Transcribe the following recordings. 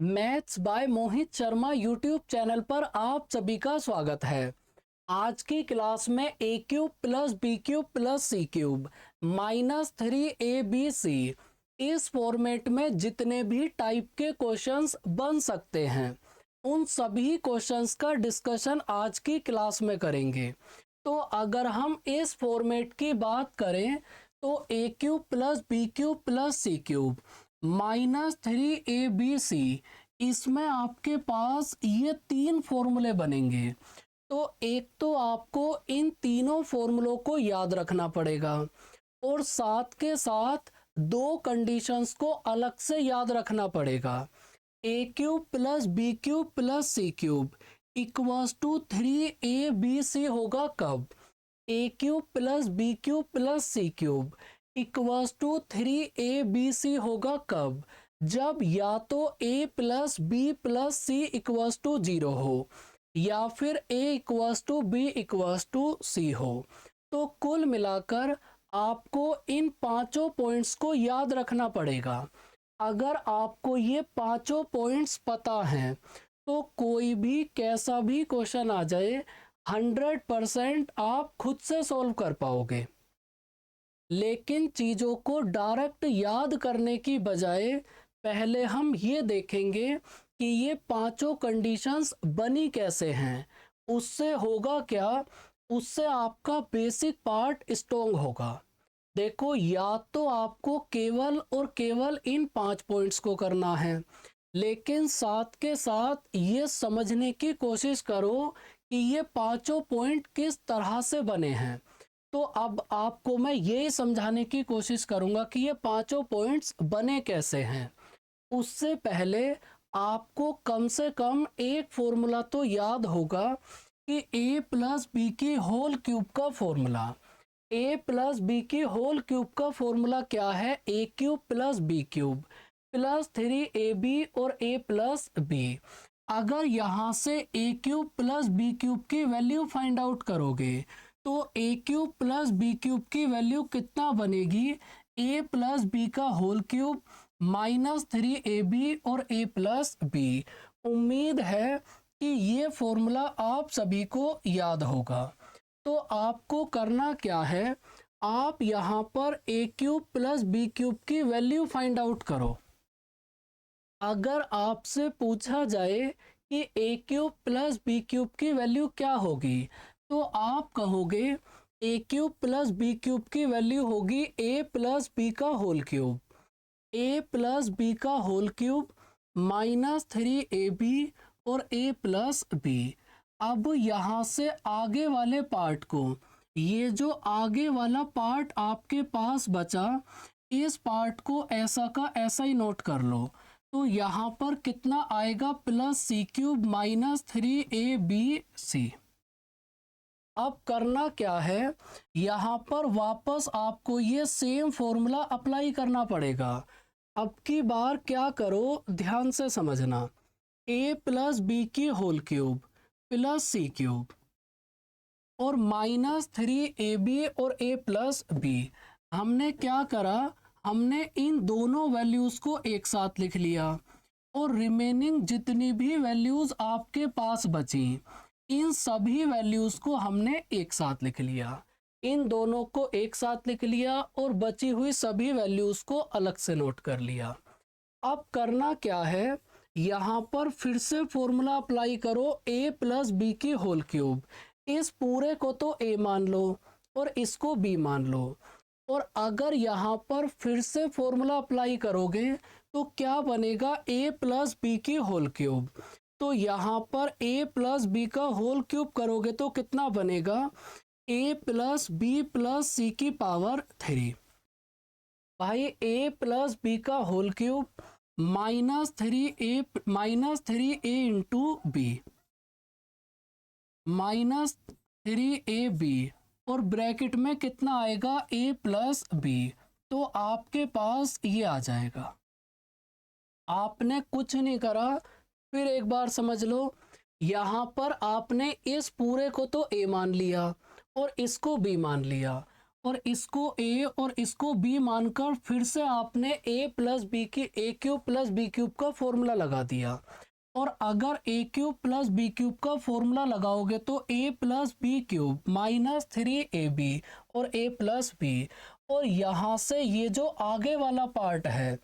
Maths by Mohit Sharma YouTube channel पर आप सभी का स्वागत है। आज की क्लास में A cube plus B cube plus C cube -3ab इस फॉर्मेट में जितने भी टाइप के क्वेश्चंस बन सकते हैं उन सभी क्वेश्चंस का डिस्कशन आज की क्लास में करेंगे। तो अगर हम इस फॉर्मेट की बात करें तो ए cube plus B cube plus सी क्यूब -3abc इसमें आपके पास ये तीन फॉर्मूले बनेंगे। तो एक तो आपको इन तीनों फॉर्मूलों को याद रखना पड़ेगा और साथ के साथ दो कंडीशंस को अलग से याद रखना पड़ेगा। A cube plus B cube plus C cube equals to 3abc होगा कब? A cube plus B cube plus C cube equals to 3abc होगा कब? जब या तो a plus B plus C equals to 0 हो या फिर a equals to B equals to C हो। तो कुल मिलाकर आपको इन पांचों पॉइंट्स को याद रखना पड़ेगा। अगर आपको ये पांचों पॉइंट्स पता हैं तो कोई भी कैसा भी क्वेश्चन आ जाए 100% आप खुद से सॉल्व कर पाओगे। लेकिन चीज़ों को डायरेक्ट याद करने की बजाय पहले हम ये देखेंगे कि ये पांचों कंडीशंस बनी कैसे हैं। उससे होगा क्या? उससे आपका बेसिक पार्ट स्ट्रॉन्ग होगा। देखो, या तो आपको केवल और केवल इन 5 पॉइंट्स को करना है, लेकिन साथ के साथ ये समझने की कोशिश करो कि ये पांचों पॉइंट किस तरह से बने हैं। तो अब आपको मैं यही समझाने की कोशिश करूंगा कि ये पांचों पॉइंट्स बने कैसे हैं। उससे पहले आपको कम से कम एक फॉर्मूला तो याद होगा कि a प्लस बी की होल क्यूब का फॉर्मूला। a प्लस बी की होल क्यूब का फॉर्मूला क्या है? a cube plus B cube plus 3ab और a प्लस बी। अगर यहाँ से a cube plus B cube की वैल्यू फाइंड आउट करोगे तो a cube plus B cube की वैल्यू कितना बनेगी? a प्लस बी का होल क्यूब -3ab और a प्लस बी। उम्मीद है कि ये फॉर्मूला आप सभी को याद होगा। तो आपको करना क्या है, आप यहाँ पर a cube plus B cube की वैल्यू फाइंड आउट करो। अगर आपसे पूछा जाए कि a cube plus B cube की वैल्यू क्या होगी तो आप कहोगे a cube plus B cube की वैल्यू होगी a प्लस बी का whole cube. a plus b का होल क्यूब -3ab और a प्लस बी। अब यहाँ से आगे वाले पार्ट को, ये जो आगे वाला पार्ट आपके पास बचा, इस पार्ट को ऐसा का ऐसा ही नोट कर लो। तो यहाँ पर कितना आएगा? प्लस सी क्यूब -3abc। अब करना क्या है, यहाँ पर वापस आपको ये सेम फॉर्मूला अप्लाई करना पड़ेगा। अब की बार क्या करो, ध्यान से समझना। a प्लस बी की होल क्यूब प्लस सी क्यूब और -3ab और a प्लस बी। हमने क्या करा, हमने इन दोनों वैल्यूज को एक साथ लिख लिया और रिमेनिंग जितनी भी वैल्यूज आपके पास बची इन सभी वैल्यूज को हमने एक साथ लिख लिया। इन दोनों को एक साथ लिख लिया और बची हुई सभी वैल्यूज को अलग से नोट कर लिया। अब करना क्या है, यहाँ पर फिर से फॉर्मूला अप्लाई करो a प्लस बी की होल क्यूब। इस पूरे को तो a मान लो और इसको b मान लो। और अगर यहाँ पर फिर से फॉर्मूला अप्लाई करोगे तो क्या बनेगा? a प्लस बी की होल क्यूब। तो यहाँ पर a प्लस बी का होल क्यूब करोगे तो कितना बनेगा? a प्लस बी प्लस सी की पावर 3। भाई a प्लस बी का whole cube -3a into b -3ab और ब्रैकेट में कितना आएगा? a plus b. तो आपके पास ये आ जाएगा। आपने कुछ नहीं करा, फिर एक बार समझ लो। यहाँ पर आपने इस पूरे को तो a मान लिया और इसको b मान लिया और इसको a और इसको b मानकर फिर से आपने a प्लस बी की a cube plus B cube का फॉर्मूला लगा दिया। और अगर a cube plus B cube का फॉर्मूला लगाओगे तो a plus B cube minus 3ab और a प्लस बी। और यहाँ से ये जो आगे वाला पार्ट है,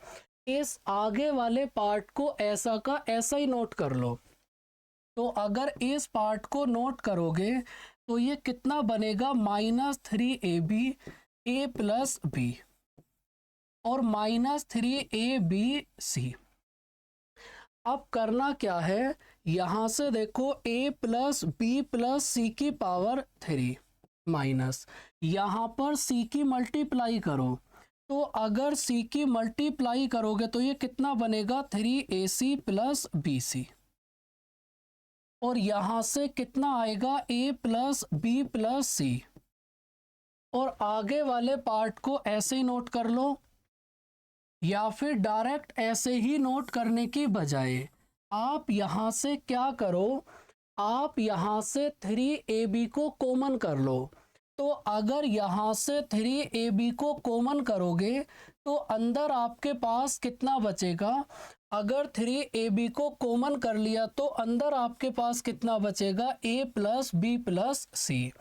इस आगे वाले पार्ट को ऐसा का ऐसा ही नोट कर लो। तो अगर इस पार्ट को नोट करोगे तो ये कितना बनेगा, -3ab a प्लस बी और -3abc। अब करना क्या है, यहां से देखो a प्लस बी प्लस सी की पावर 3 माइनस यहां पर c की मल्टीप्लाई करो। तो अगर c की मल्टीप्लाई करोगे तो ये कितना बनेगा, 3ac प्लस bc। और यहां से कितना आएगा, a प्लस बी प्लस सी। और आगे वाले पार्ट को ऐसे ही नोट कर लो, या फिर डायरेक्ट ऐसे ही नोट करने की बजाय आप यहां से क्या करो, आप यहां से 3ab को कॉमन कर लो। तो अगर यहां से 3ab को कॉमन करोगे तो अंदर आपके पास कितना बचेगा, अगर 3ab को कॉमन कर लिया तो अंदर आपके पास कितना बचेगा, a प्लस बी प्लस सी।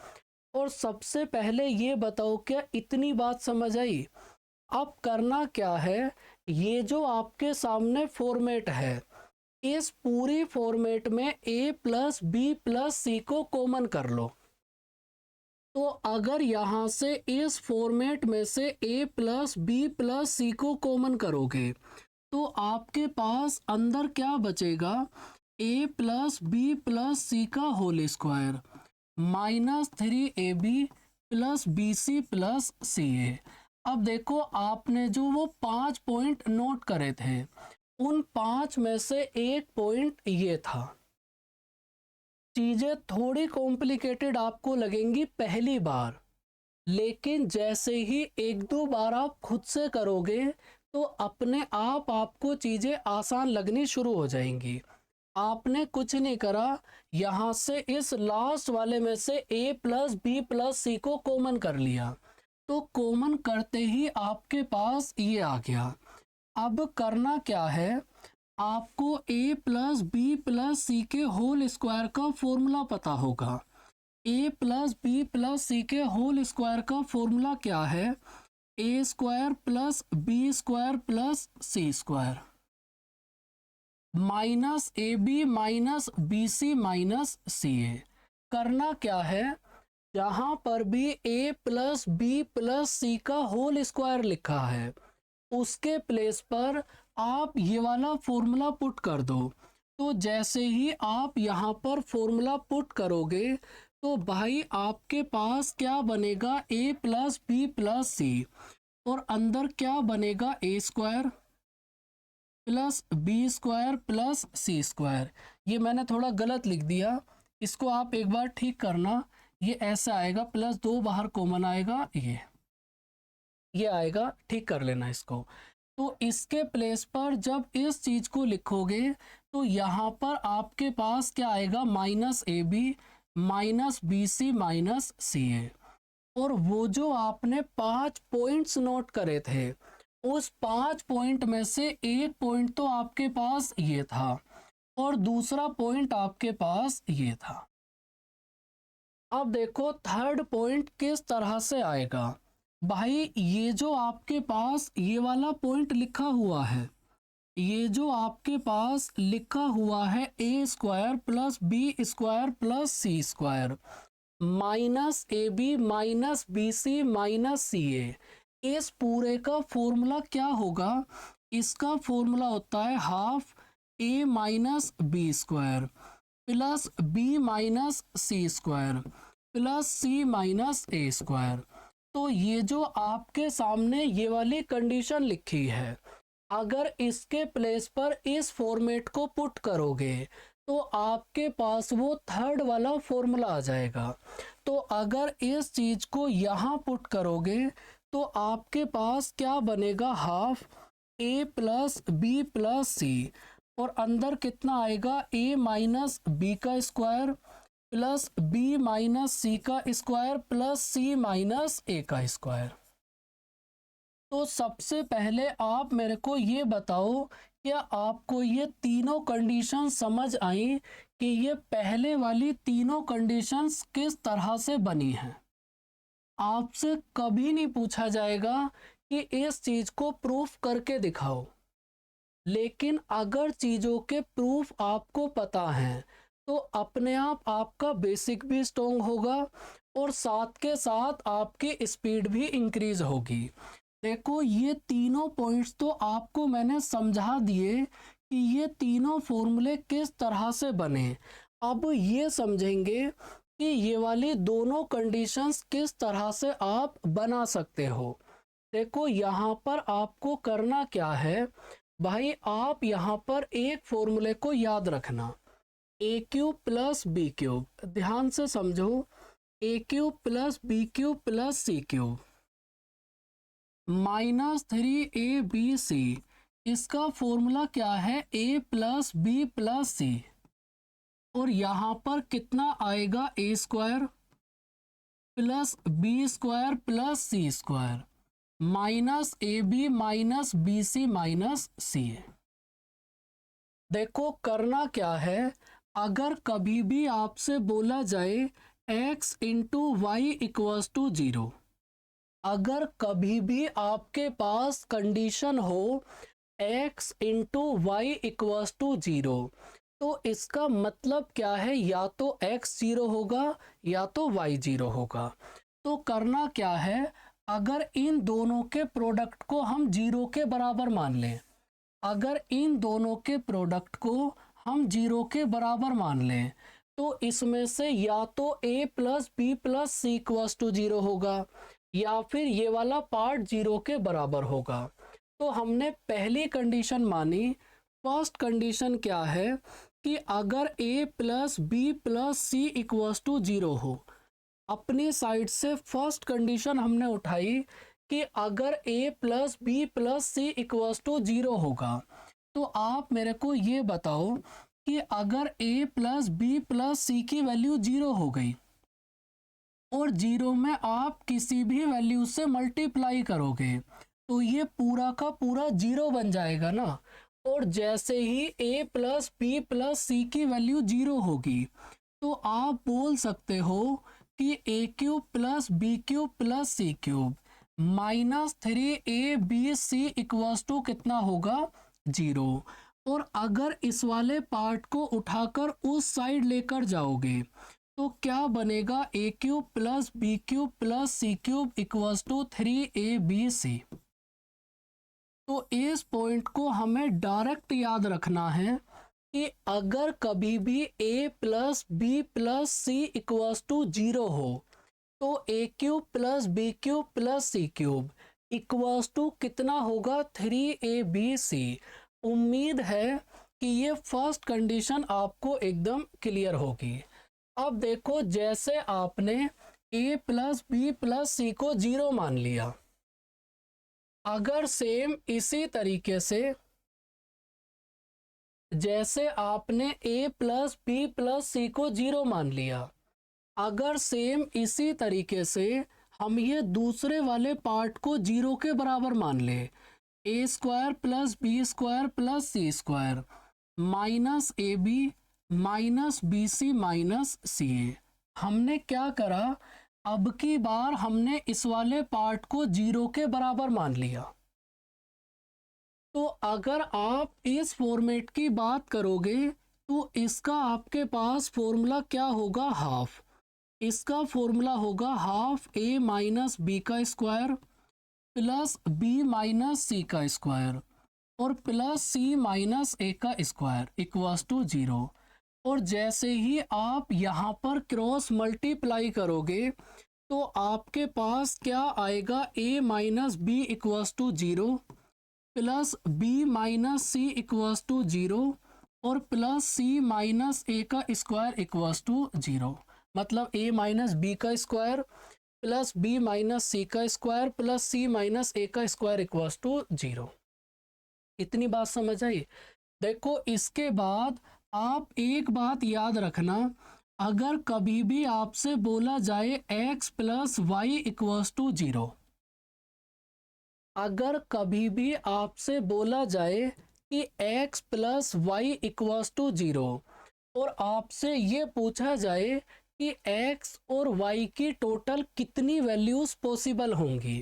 और सबसे पहले ये बताओ क्या इतनी बात समझ आई। अब करना क्या है, ये जो आपके सामने फॉर्मेट है, इस पूरी फॉर्मेट में a प्लस बी प्लस सी को कॉमन कर लो। तो अगर यहां से इस फॉर्मेट में से a प्लस बी प्लस सी को कॉमन करोगे तो आपके पास अंदर क्या बचेगा, a प्लस बी प्लस सी का whole square -3ab plus B C plus सी ए। अब देखो आपने जो वो 5 पॉइंट नोट करे थे, उन 5 में से एक पॉइंट ये था। चीजें थोड़ी कॉम्प्लिकेटेड आपको लगेंगी पहली बार, लेकिन जैसे ही एक दो बार आप खुद से करोगे तो अपने आप आपको चीजें आसान लगनी शुरू हो जाएंगी। आपने कुछ नहीं करा, यहां से इस लास्ट वाले में से a प्लस बी प्लस सी को कॉमन कर लिया। तो कॉमन करते ही आपके पास ये आ गया। अब करना क्या है, आपको a plus B plus C के होल स्क्वायर का फॉर्मूला पता होगा। a plus B plus C के होल स्क्वायर का फॉर्मूला क्या है, a square plus B square plus C square minus A B minus B C minus C A. करना क्या है, जहां पर भी a प्लस बी प्लस सी का होल स्क्वायर लिखा है उसके प्लेस पर आप ये वाला फॉर्मूला पुट कर दो। तो जैसे ही आप यहाँ पर फॉर्मूला पुट करोगे तो भाई आपके पास क्या बनेगा, a प्लस बी प्लस सी और अंदर क्या बनेगा, a square plus B square plus C square. ये मैंने थोड़ा गलत लिख दिया, इसको आप एक बार ठीक करना। ये ऐसा आएगा, प्लस 2 बाहर कॉमन आएगा, ये आएगा, ठीक कर लेना इसको। तो इसके प्लेस पर जब इस चीज को लिखोगे तो यहाँ पर आपके पास क्या आएगा, -ab minus B C minus C A. और वो जो आपने 5 पॉइंट्स नोट करे थे, उस 5 पॉइंट में से एक पॉइंट तो आपके पास ये था और दूसरा पॉइंट आपके पास ये था। अब देखो थर्ड पॉइंट किस तरह से आएगा। भाई ये जो आपके पास ये वाला पॉइंट लिखा हुआ है, ये जो आपके पास लिखा हुआ है a square plus B square plus C square minus A B minus B C minus C A, इस पूरे का फॉर्मूला क्या होगा, इसका फॉर्मूला होता है half a minus b square plus B minus c square plus C minus a square. तो ये जो आपके सामने ये वाली कंडीशन लिखी है, अगर इसके प्लेस पर इस फॉर्मेट को पुट करोगे तो आपके पास वो थर्ड वाला फॉर्मूला आ जाएगा। तो अगर इस चीज को यहाँ पुट करोगे तो आपके पास क्या बनेगा, half a plus B plus सी और अंदर कितना आएगा, a माइनस बी का स्क्वायर प्लस बी माइनस सी का square plus C minus A का स्क्वायर। तो सबसे पहले आप मेरे को ये बताओ, क्या आपको ये तीनों कंडीशन समझ आई कि ये पहले वाली तीनों कंडीशंस किस तरह से बनी हैं? आपसे कभी नहीं पूछा जाएगा कि इस चीज को प्रूफ करके दिखाओ, लेकिन अगर चीजों के प्रूफ आपको पता है तो अपने आप आपका बेसिक भी स्ट्रॉन्ग होगा और साथ के साथ आपकी स्पीड भी इंक्रीज होगी। देखो ये तीनों पॉइंट्स तो आपको मैंने समझा दिए कि ये तीनों फॉर्मूले किस तरह से बने। अब ये समझेंगे कि ये वाली दोनों कंडीशंस किस तरह से आप बना सकते हो। देखो यहाँ पर आपको करना क्या है भाई, आप यहाँ पर एक फॉर्मूले को याद रखना, A cube plus B cube. ध्यान से समझो, A cube plus B cube plus C cube -3ab/c। इसका फॉर्मूला क्या है, a प्लस बी प्लस सी। और यहाँ पर कितना आएगा, a square plus B square plus C square -ab minus B C minus C. देखो करना क्या है, अगर कभी भी आपसे बोला जाए x into y equals to 0, अगर कभी भी आपके पास कंडीशन हो x into y equals to 0, तो इसका मतलब क्या है, या तो x 0 होगा या तो y 0 होगा। तो करना क्या है, अगर इन दोनों के प्रोडक्ट को हम 0 के बराबर मान लें, अगर इन दोनों के प्रोडक्ट को हम 0 के बराबर मान लें, तो इसमें से या तो a plus B plus C equals to 0 होगा या फिर ये वाला पार्ट 0 के बराबर होगा। तो हमने पहली कंडीशन मानी। फर्स्ट कंडीशन क्या है कि अगर a plus B plus C equals to 0 हो, अपनी साइड से फर्स्ट कंडीशन हमने उठाई कि अगर a plus B plus C equals to 0 होगा, तो आप मेरे को ये बताओ कि अगर a प्लस बी प्लस सी की वैल्यू 0 हो गई और 0 में आप किसी भी वैल्यू से मल्टीप्लाई करोगे, तो ये पूरा का पूरा 0 बन जाएगा ना। और जैसे ही a प्लस बी प्लस सी की वैल्यू 0 होगी, तो आप बोल सकते हो कि a cube plus B cube plus C cube -3ab/c equals to कितना होगा, 0। और अगर इस वाले पार्ट को उठाकर उस साइड लेकर जाओगे तो क्या बनेगा, a cube plus B cube plus C cube equals to 3ab/c। तो इस पॉइंट को हमें डायरेक्ट याद रखना है कि अगर कभी भी a plus B plus C equals to 0 हो, तो a cube plus B cube plus C cube equals to कितना होगा, 3ab/c। उम्मीद है कि ये फर्स्ट कंडीशन आपको एकदम क्लियर होगी। अब देखो, जैसे आपने a प्लस बी प्लस सी को 0 मान लिया, अगर सेम इसी तरीके से जैसे आपने a प्लस बी प्लस सी को 0 मान लिया, अगर सेम इसी तरीके से हम ये दूसरे वाले पार्ट को 0 के बराबर मान ले, a square plus B square plus C square -ab minus B C minus C. हमने क्या करा, अब की बार हमने इस वाले पार्ट को 0 के बराबर मान लिया। तो अगर आप इस फॉर्मेट की बात करोगे तो इसका आपके पास फॉर्मूला क्या होगा, हाफ। इसका फॉर्मूला होगा हाफ a माइनस बी का स्क्वायर प्लस b माइनस सी का स्क्वायर और प्लस c माइनस a का स्क्वायर इक्वल्स टू 0। और जैसे ही आप यहाँ पर क्रॉस मल्टीप्लाई करोगे तो आपके पास क्या आएगा, a minus b equals to 0 plus b minus C equals to 0 और प्लस c माइनस a का स्क्वायर इक्वल्स टू 0। मतलब a माइनस बी का स्क्वायर प्लस b माइनस सी का square plus c minus a का स्क्वायर इक्वल्स टू 0। इतनी बात समझ आई। देखो इसके बाद आप एक बात याद रखना, अगर कभी भी आपसे बोला जाए x plus y equals to zero, अगर कभी भी आपसे बोला जाए कि x plus y equals to zero और आपसे ये पूछा जाए कि x और y की टोटल कितनी वैल्यूज पॉसिबल होंगी,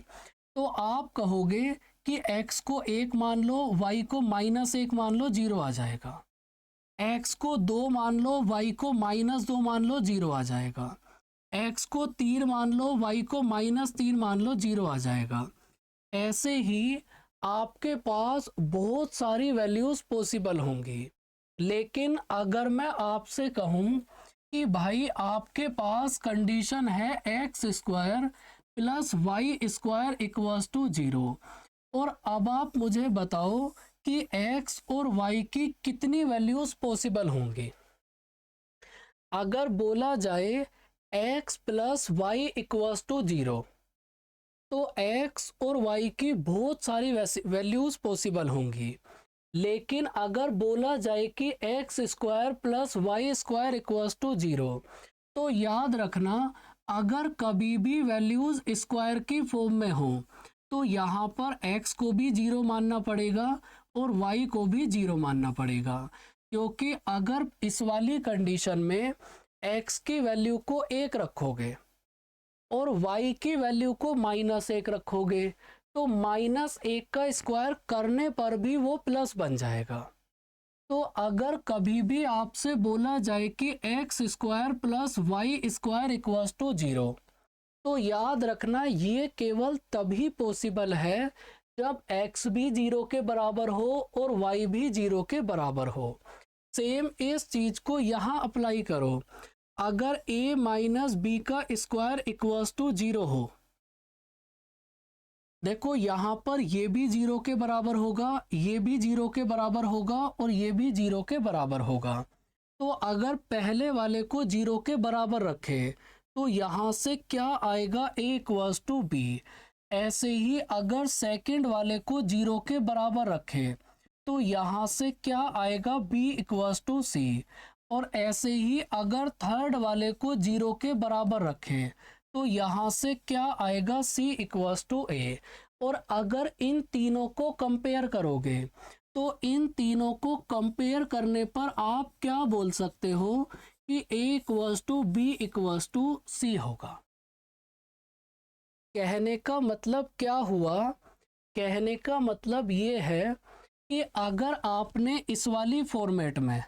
तो आप कहोगे कि x को 1 मान लो, y को -1 मान लो, जीरो आ जाएगा। x को 2 मान लो, y को -2 मान लो, जीरो आ जाएगा। x को 3 मान लो, y को -3 मान लो, जीरो आ जाएगा। ऐसे ही आपके पास बहुत सारी वैल्यूज पॉसिबल होंगी। लेकिन अगर मैं आपसे कहूं कि भाई आपके पास कंडीशन है x square plus Y square equals to zero, और अब आप मुझे बताओ कि x और y की कितनी वैल्यूज पॉसिबल होंगी। अगर बोला जाए x plus y equals to zero, तो x और y की बहुत सारी वैल्यूज पॉसिबल होंगी। लेकिन अगर बोला जाए कि x square plus Y square equals to zero, तो याद रखना अगर कभी भी वैल्यूज स्क्वायर की फॉर्म में हो तो यहाँ पर x को भी जीरो मानना पड़ेगा और y को भी जीरो मानना पड़ेगा, क्योंकि अगर इस वाली कंडीशन में x की वैल्यू को 1 रखोगे और y की वैल्यू को -1 रखोगे, तो -1 का स्क्वायर करने पर भी वो प्लस बन जाएगा। तो अगर कभी भी आपसे बोला जाए कि x square plus Y square equals to zero, तो याद रखना ये केवल तभी पॉसिबल है जब x भी जीरो के बराबर हो और y भी जीरो के बराबर हो। सेम इस चीज को यहाँ अप्लाई करो। अगर a माइनस बी का स्क्वायर इक्वल्स टू जीरो हो, देखो यहाँ पर ये भी जीरो के बराबर होगा, ये भी जीरो के बराबर होगा और ये भी जीरो के बराबर होगा। तो अगर पहले वाले को जीरो के बराबर रखे तो यहाँ से क्या आएगा, a इक्वल्स टू बी। ऐसे ही अगर सेकंड वाले को जीरो के बराबर रखे तो यहाँ से क्या आएगा, b इक्वल्स टू सी। और ऐसे ही अगर थर्ड वाले को जीरो के बराबर रखें तो यहाँ से क्या आएगा, c इक्वल्स टू ए। और अगर इन तीनों को कंपेयर करोगे तो इन तीनों को कंपेयर करने पर आप क्या बोल सकते हो कि a equals to B equals to C होगा। कहने का मतलब क्या हुआ, कहने का मतलब ये है कि अगर आपने इस वाली फॉर्मेट में,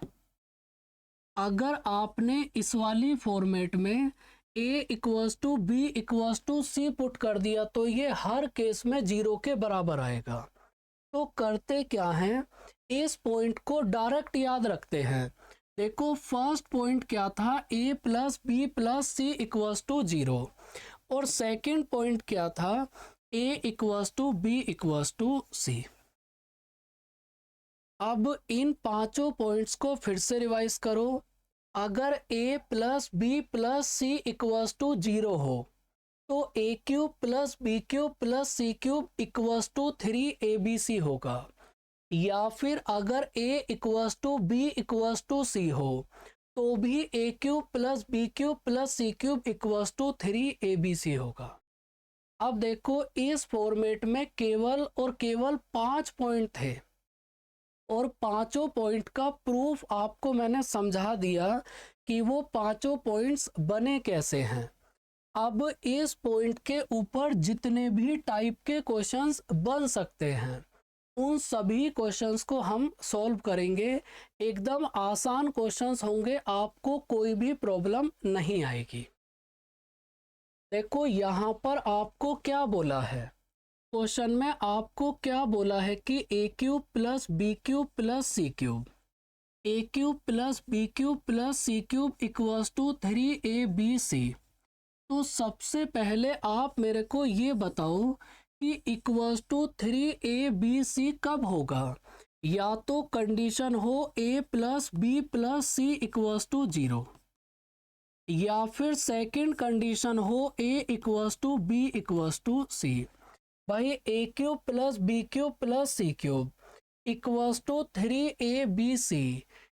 अगर आपने इस वाली फॉर्मेट में a equals to B equals to c put कर दिया तो ये हर केस में जीरो के बराबर आएगा। तो करते क्या हैं, इस पॉइंट को डायरेक्ट याद रखते हैं। देखो फर्स्ट पॉइंट क्या था, a plus B plus C equals to zero, और सेकेंड पॉइंट क्या था, a equals to B equals to C. अब इन पांचों पॉइंट्स को फिर से रिवाइज करो। अगर a plus B plus C equals to zero हो तो a cube plus B cube plus C cube equals to 3abc होगा। या फिर अगर a equals to B equals to C हो तो भी a cube plus B cube plus C cube equals to 3abc होगा। अब देखो इस फॉर्मेट में केवल और केवल 5 पॉइंट थे और पांचों पॉइंट का प्रूफ आपको मैंने समझा दिया कि वो पांचों पॉइंट्स बने कैसे हैं। अब इस पॉइंट के ऊपर जितने भी टाइप के क्वेश्चंस बन सकते हैं उन सभी क्वेश्चंस को हम सॉल्व करेंगे। एकदम आसान क्वेश्चंस होंगे, आपको कोई भी प्रॉब्लम नहीं आएगी। देखो यहाँ पर आपको क्या बोला है, क्वेश्चन में आपको क्या बोला है कि a cube plus B cube plus C cube, a cube plus B cube plus C cube equals to 3abc। तो सबसे पहले आप मेरे को ये बताओ कि इक्वल्स टू 3abc कब होगा। या तो कंडीशन हो a plus B plus C equals to zero, या फिर सेकंड कंडीशन हो a equals to B equals to C. भाई a cube plus B cube plus C cube equals to 3abc,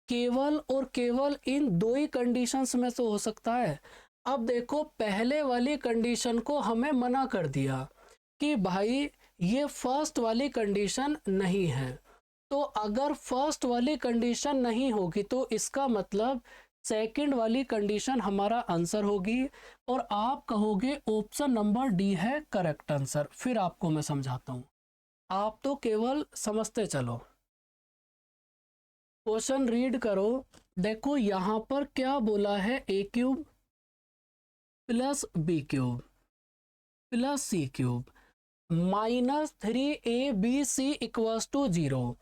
केवल और केवल इन दो ही कंडीशंस में से हो सकता है। अब देखो पहले वाली कंडीशन को हमें मना कर दिया कि भाई ये फर्स्ट वाली कंडीशन नहीं है। तो अगर फर्स्ट वाली कंडीशन नहीं होगी तो इसका मतलब सेकंड वाली कंडीशन हमारा आंसर होगी और आप कहोगे ऑप्शन नंबर डी है करेक्ट आंसर। फिर आपको मैं समझाता हूँ, आप तो केवल समझते चलो। क्वेश्चन रीड करो। देखो यहाँ पर क्या बोला है, ए cube plus B cube plus C cube -3abc equals to 0।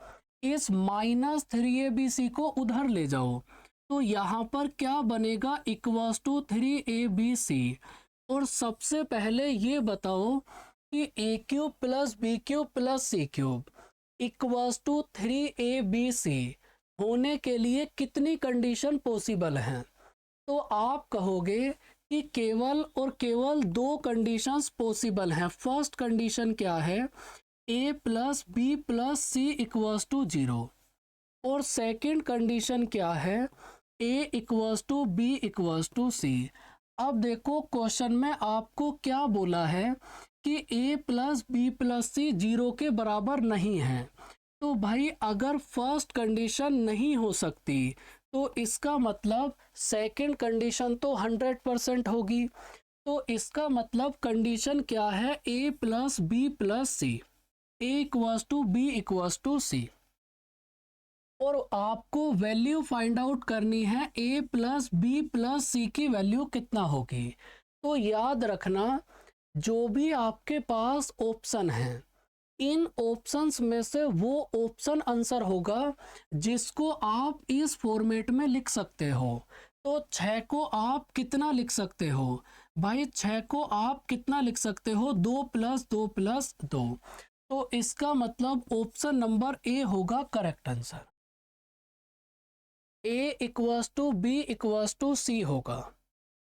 इस -3abc को उधर ले जाओ तो यहाँ पर क्या बनेगा, इक्वल्स टू 3abc। और सबसे पहले ये बताओ कि ए cube plus B cube plus C cube equals to 3abc होने के लिए कितनी कंडीशन पॉसिबल हैं। तो आप कहोगे कि केवल और केवल दो कंडीशंस पॉसिबल हैं। फर्स्ट कंडीशन क्या है, a plus B plus C equals to 0। और सेकंड कंडीशन क्या है, a equals to B equals to C. अब देखो क्वेश्चन में आपको क्या बोला है कि a प्लस बी प्लस सी 0 के बराबर नहीं है। तो भाई अगर फर्स्ट कंडीशन नहीं हो सकती तो इसका मतलब सेकंड कंडीशन तो 100% होगी। तो इसका मतलब कंडीशन क्या है, a plus B plus C, a equals to B equals to C. और आपको वैल्यू फाइंड आउट करनी है a प्लस बी प्लस सी की वैल्यू कितना होगी। तो याद रखना जो भी आपके पास ऑप्शन है, इन ऑप्शंस में से वो ऑप्शन आंसर होगा जिसको आप इस फॉर्मेट में लिख सकते हो। तो 6 को आप कितना लिख सकते हो भाई, 6 को आप कितना लिख सकते हो, 2 प्लस 2 प्लस 2। तो इसका मतलब ऑप्शन नंबर ए होगा correct answer. A equals to B equals to C होगा।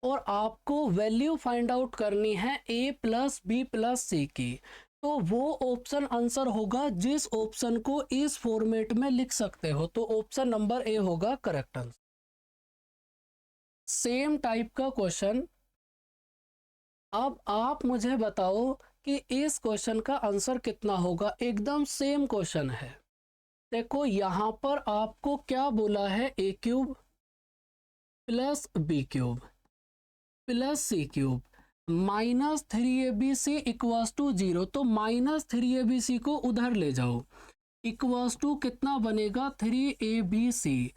और आपको वैल्यू फाइंड आउट करनी है a प्लस बी प्लस सी की। तो वो ऑप्शन आंसर होगा जिस ऑप्शन को इस फॉर्मेट में लिख सकते हो। तो ऑप्शन नंबर ए होगा करेक्ट आंसर। सेम टाइप का क्वेश्चन, अब आप मुझे बताओ कि इस क्वेश्चन का आंसर कितना होगा। एकदम सेम क्वेश्चन है। देखो यहाँ पर आपको क्या बोला है, ए cube plus B cube plus C cube -3abc equals to 0। तो -3abc को उधर ले जाओ, इक्वल्स टू कितना बनेगा, 3abc।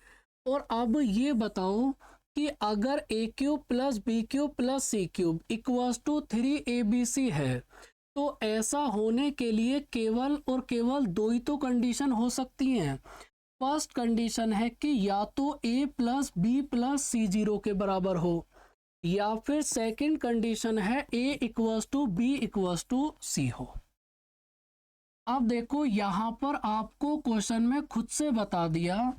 और अब ये बताओ कि अगर a cube plus B cube plus C cube equals to 3abc है तो ऐसा होने के लिए केवल और केवल दो ही तो कंडीशन हो सकती हैं। फर्स्ट कंडीशन है कि या तो a प्लस बी प्लस सी 0 के बराबर हो, या फिर सेकंड कंडीशन है a equals to B equals to C हो। अब देखो यहाँ पर आपको क्वेश्चन में खुद से बता दिया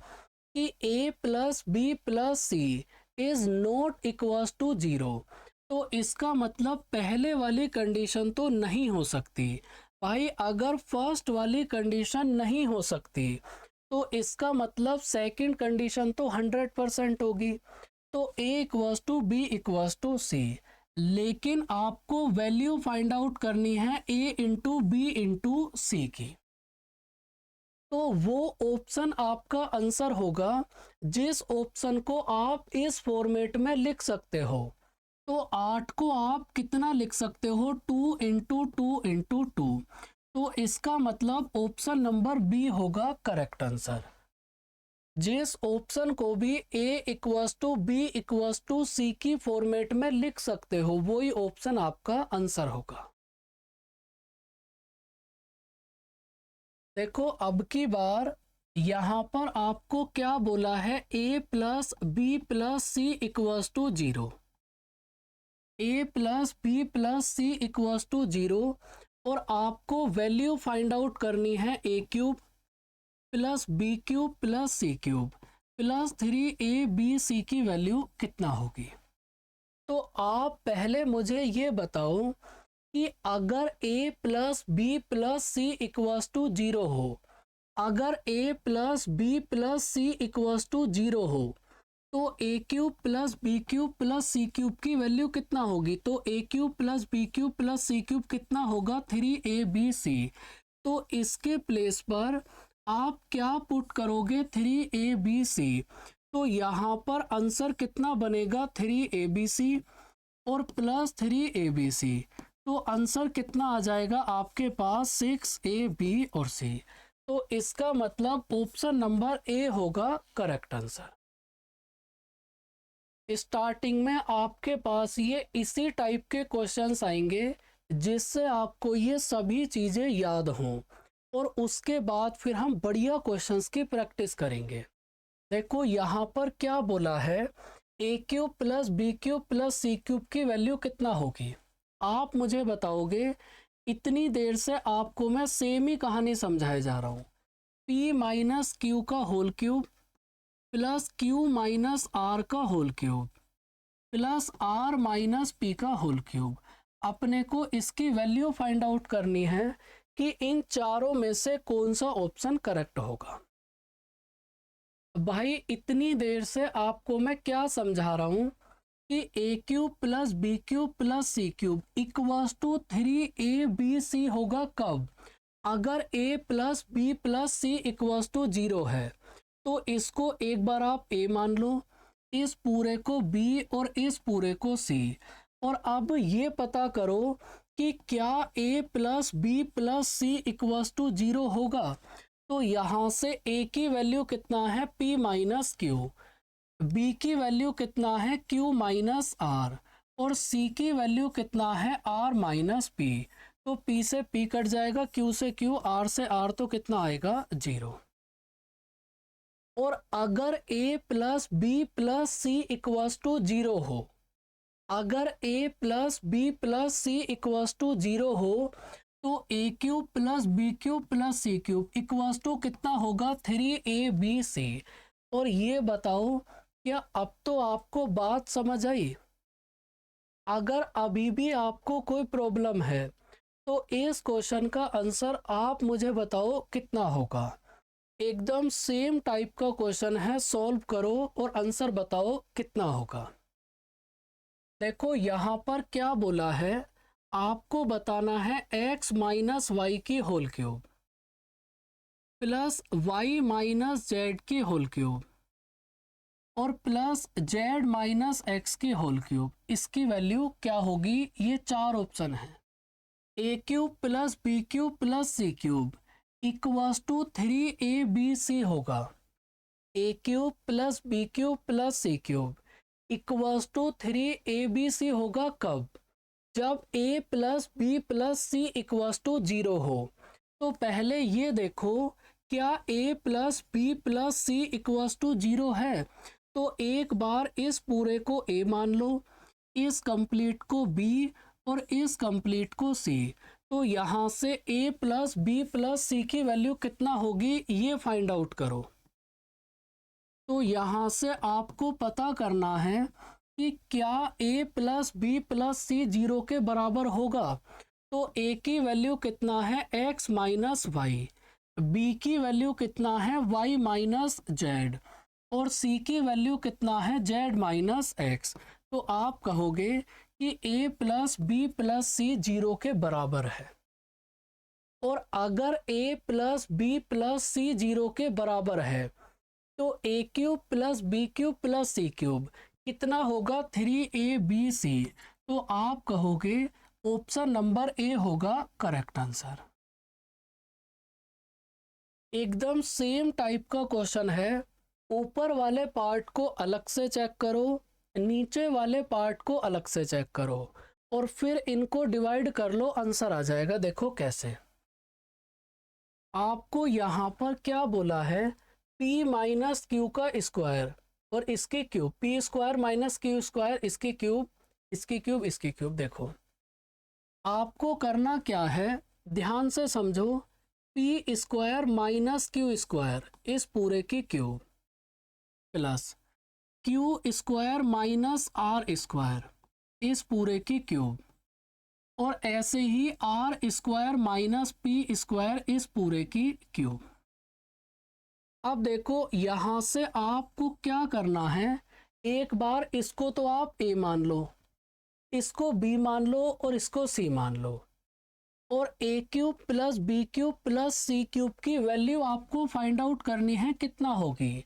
कि a plus B plus c is not equals to 0। तो इसका मतलब पहले वाली कंडीशन तो नहीं हो सकती। भाई अगर फर्स्ट वाली कंडीशन नहीं हो सकती तो इसका मतलब सेकंड कंडीशन तो 100% होगी। तो a equals to B equals to C, लेकिन आपको वैल्यू फाइंड आउट करनी है a into B into C की। तो वो ऑप्शन आपका आंसर होगा जिस ऑप्शन को आप इस फॉर्मेट में लिख सकते हो। तो 8 को आप कितना लिख सकते हो, 2 इंटू 2 इंटू 2। तो इसका मतलब ऑप्शन नंबर बी होगा करेक्ट आंसर। जिस ऑप्शन को भी a equals to B equals to C की फॉर्मेट में लिख सकते हो वही ऑप्शन आपका आंसर होगा। देखो अब की बार यहाँ पर आपको क्या बोला है, a plus B plus C equals to 0, a plus B plus C equals to 0। और आपको वैल्यू फाइंड आउट करनी है a cube plus B cube plus C cube plus 3abc की वैल्यू कितना होगी। तो आप पहले मुझे ये बताओ कि अगर a plus B plus C equals to 0 हो अगर a plus B plus C equals to 0 हो तो ए cube plus B cube plus सी क्यूब की वैल्यू कितना होगी? तो ए cube plus B cube plus सी क्यूब कितना होगा? 3ab। तो इसके प्लेस पर आप क्या पुट करोगे? 3abc। तो यहाँ पर आंसर कितना बनेगा? 3abc और प्लस 3abc। तो आंसर कितना आ जाएगा आपके पास? 6ab और c। तो इसका मतलब ऑप्शन नंबर ए होगा करेक्ट आंसर। स्टार्टिंग में आपके पास ये इसी टाइप के क्वेश्चंस आएंगे जिससे आपको ये सभी चीज़ें याद हों, और उसके बाद फिर हम बढ़िया क्वेश्चंस की प्रैक्टिस करेंगे। देखो यहाँ पर क्या बोला है, ए cube plus B cube plus सी क्यूब की वैल्यू कितना होगी? आप मुझे बताओगे। इतनी देर से आपको मैं सेम ही कहानी समझाए जा रहा हूँ। पी माइनस क्यू का whole cube plus Q minus R का whole cube plus R minus P का होल क्यूब। अपने को इसकी वैल्यू फाइंड आउट करनी है कि इन चारों में से कौन सा ऑप्शन करेक्ट होगा। भाई इतनी देर से आपको मैं क्या समझा रहा हूं कि ए cube plus B cube plus C cube equals to 3abc होगा कब? अगर a plus B plus C equals to 0 है तो इसको एक बार आप a मान लो, इस पूरे को b और इस पूरे को c। और अब ये पता करो कि क्या a plus B plus C equals to 0 होगा। तो यहाँ से a की वैल्यू कितना है? p माइनस क्यू, b की वैल्यू कितना है? q माइनस r, और c की वैल्यू कितना है? r minus p। तो p से p कट जाएगा, q से q, r से r, तो कितना आएगा? 0। और अगर a plus B plus C equals to 0 हो, अगर a plus B plus C equals to 0 हो तो ए cube plus B cube plus C cube equals to कितना होगा? 3abc। और ये बताओ क्या अब तो आपको बात समझ आई? अगर अभी भी आपको कोई प्रॉब्लम है तो इस क्वेश्चन का आंसर आप मुझे बताओ कितना होगा। एकदम सेम टाइप का क्वेश्चन है, सॉल्व करो और आंसर बताओ कितना होगा। देखो यहाँ पर क्या बोला है, आपको बताना है x माइनस वाई की whole cube plus y minus Z की होल क्यूब और प्लस z माइनस एक्स की होल क्यूब। इसकी वैल्यू क्या होगी? ये चार ऑप्शन है। ए cube plus B cube plus C cube equals to 3abc होगा। ए cube plus B cube plus C cube equals to 3abc होगा कब? जब a plus B plus C equals to 0 हो। तो पहले ये देखो क्या a plus B plus C equals to 0 है? तो एक बार इस पूरे को a मान लो, इस कंप्लीट को b और इस कंप्लीट को c। तो यहाँ से a प्लस बी प्लस सी की वैल्यू कितना होगी ये फाइंड आउट करो। तो यहाँ से आपको पता करना है कि क्या a प्लस बी प्लस सी 0 के बराबर होगा। तो a की वैल्यू कितना है? x माइनस वाई, b की वैल्यू कितना है? y माइनस जेड, और c की वैल्यू कितना है? z minus x. तो आप कहोगे कि a प्लस बी प्लस सी 0 के बराबर है। और अगर a प्लस बी प्लस सी 0 के बराबर है तो ए cube plus B cube plus सी क्यूब कितना होगा? 3abc। तो आप कहोगे ऑप्शन नंबर ए होगा करेक्ट आंसर। एकदम सेम टाइप का क्वेश्चन है। ऊपर वाले पार्ट को अलग से चेक करो, नीचे वाले पार्ट को अलग से चेक करो और फिर इनको डिवाइड कर लो, आंसर आ जाएगा। देखो कैसे। आपको यहाँ पर क्या बोला है? p माइनस क्यू का स्क्वायर और इसकी cube, p square minus q square, इसकी क्यूब, इसकी क्यूब, इसकी क्यूब। देखो आपको करना क्या है, ध्यान से समझो। P square minus q square इस पूरे की cube plus q square minus r square इस पूरे की क्यूब, और ऐसे ही r square minus p square इस पूरे की क्यूब। अब देखो यहाँ से आपको क्या करना है, एक बार इसको तो आप ए मान लो, इसको बी मान लो और इसको सी मान लो, और a cube plus B cube plus C cube की वैल्यू आपको फाइंड आउट करनी है कितना होगी।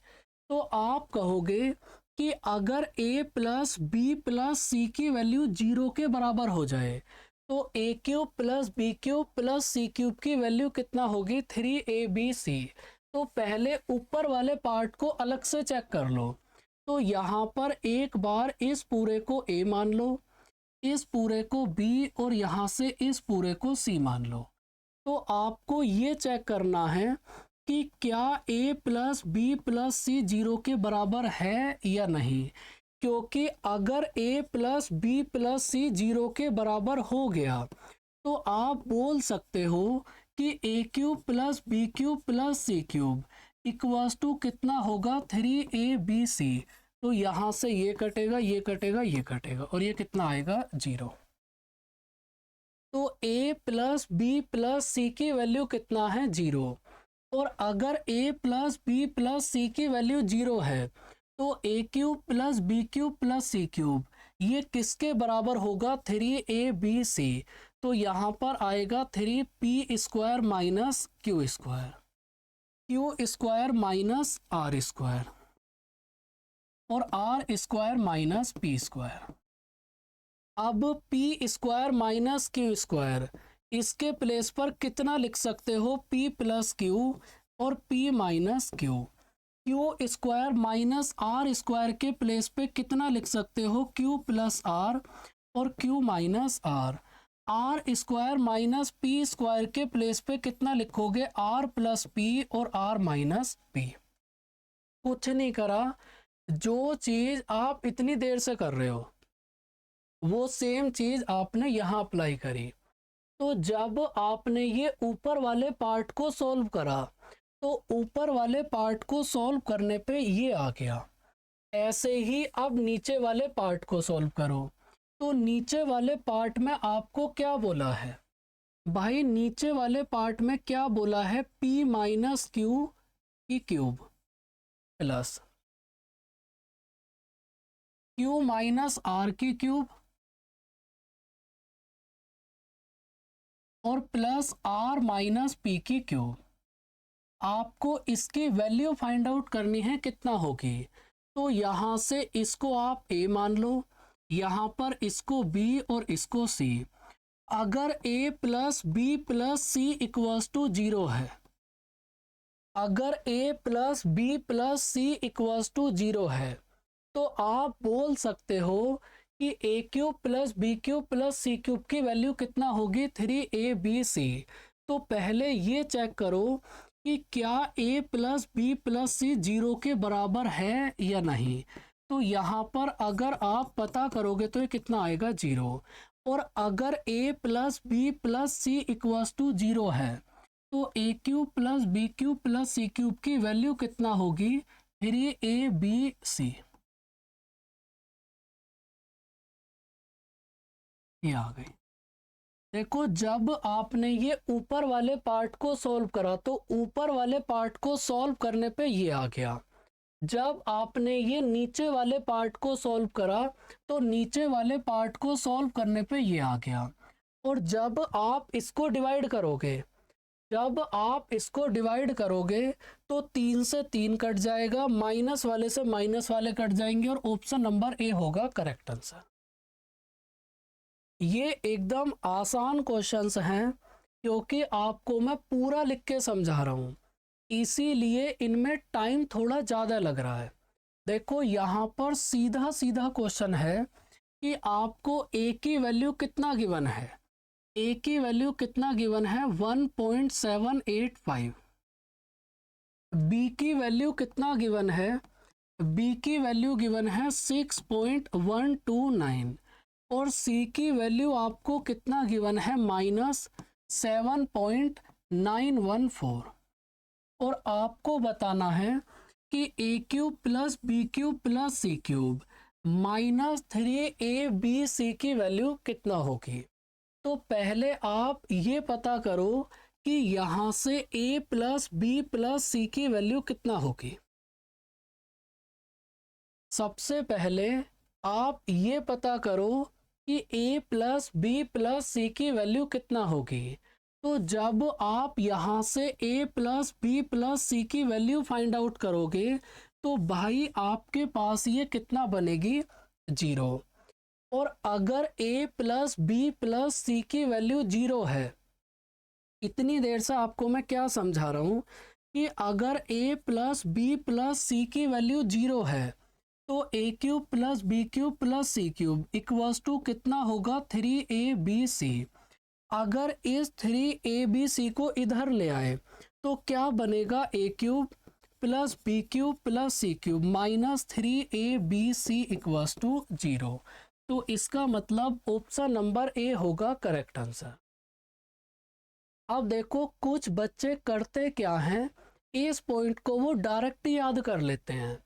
तो आप कहोगे कि अगर ए प्लस बी प्लस सी की वैल्यू 0 के बराबर हो जाए तो ए cube plus B cube plus सी क्यूब की वैल्यू कितना होगी, 3abc। तो पहले ऊपर वाले पार्ट को अलग से चेक कर लो। तो यहाँ पर एक बार इस पूरे को ए मान लो, इस पूरे को बी और यहाँ से इस पूरे को सी मान लो। तो आपको ये चेक करना है कि क्या a प्लस बी प्लस सी 0 के बराबर है या नहीं, क्योंकि अगर a प्लस बी प्लस सी 0 के बराबर हो गया तो आप बोल सकते हो कि a cube plus B cube plus C cube equals to कितना होगा, 3abc। तो यहाँ से ये कटेगा, ये कटेगा, ये कटेगा, और ये कितना आएगा, 0। तो a प्लस बी प्लस सी की वैल्यू कितना है, 0। और अगर a प्लस बी प्लस सी की वैल्यू 0 है तो a cube plus B cube plus C cube ये किसके बराबर होगा, 3abc। तो यहाँ पर आएगा 3p square minus q square, q square minus r square, और r square minus p square. अब p square minus q square, इसके प्लेस पर कितना लिख सकते हो, p प्लस क्यू और p minus q. Q square minus r square के प्लेस पे कितना लिख सकते हो, q प्लस आर और q minus r. R square minus p square के प्लेस पे कितना लिखोगे, r प्लस पी और r माइनस पी। कुछ नहीं करा, जो चीज आप इतनी देर से कर रहे हो वो सेम चीज आपने यहाँ अप्लाई करी। तो जब आपने ये ऊपर वाले पार्ट को सॉल्व करा तो ऊपर वाले पार्ट को सॉल्व करने पे ये आ गया। ऐसे ही अब नीचे वाले पार्ट को सॉल्व करो। तो नीचे वाले पार्ट में आपको क्या बोला है भाई, नीचे वाले पार्ट में क्या बोला है, p माइनस क्यू की cube plus q minus r की क्यूब और प्लस r माइनस पी की क्यूब। आपको इसकी वैल्यू फाइंड आउट करनी है कितना होगी। तो यहाँ से इसको आप a मान लो, यहाँ पर इसको b और इसको c। अगर a plus B plus C equals to 0 है, अगर a plus B plus C equals to 0 है तो आप बोल सकते हो कि a cube plus B cube plus C cube की वैल्यू कितना होगी, 3abc। तो पहले ये चेक करो कि क्या a प्लस बी प्लस सी 0 के बराबर है या नहीं। तो यहाँ पर अगर आप पता करोगे तो ये कितना आएगा, 0। और अगर a plus B plus C equals to 0 है तो a cube plus B cube plus C cube की वैल्यू कितना होगी, 3abc। ये आ गई। देखो जब आपने ये ऊपर वाले पार्ट को सॉल्व करा तो ऊपर वाले पार्ट को सॉल्व करने पे ये आ गया। जब आपने ये नीचे वाले पार्ट को सॉल्व करा तो नीचे वाले पार्ट को सॉल्व करने पे ये आ गया। और जब आप इसको डिवाइड करोगे, जब आप इसको डिवाइड करोगे तो 3 से 3 कट जाएगा, माइनस वाले से माइनस वाले कट जाएंगे और ऑप्शन नंबर ए होगा करेक्ट आंसर। ये एकदम आसान क्वेश्चंस हैं क्योंकि आपको मैं पूरा लिख के समझा रहा हूँ, इसीलिए इनमें टाइम थोड़ा ज़्यादा लग रहा है। देखो यहाँ पर सीधा सीधा क्वेश्चन है कि आपको a की वैल्यू कितना गिवन है, a की वैल्यू कितना गिवन है, 1.785। b की वैल्यू कितना गिवन है, b की वैल्यू गिवन है 6.129। और C की वैल्यू आपको कितना गिवन है, -7.914। और आपको बताना है कि a cube plus B cube plus C cube -3abc की वैल्यू कितना होगी। तो पहले आप ये पता करो कि यहाँ से a प्लस बी प्लस सी की वैल्यू कितना होगी। सबसे पहले आप ये पता करो कि a प्लस बी प्लस सी की वैल्यू कितना होगी। तो जब आप यहाँ से a प्लस बी प्लस सी की वैल्यू फाइंड आउट करोगे तो भाई आपके पास ये कितना बनेगी, 0। और अगर a प्लस बी प्लस सी की वैल्यू 0 है, इतनी देर से आपको मैं क्या समझा रहा हूँ कि अगर a प्लस बी प्लस सी की वैल्यू 0 है तो a cube plus B cube plus C cube equals to कितना होगा, 3abc। अगर इस 3abc को इधर ले आए तो क्या बनेगा, a cube plus B cube plus C cube minus 3abc equals to 0। तो इसका मतलब ऑप्शन नंबर ए होगा करेक्ट आंसर। अब देखो कुछ बच्चे करते क्या हैं, इस पॉइंट को वो डायरेक्ट याद कर लेते हैं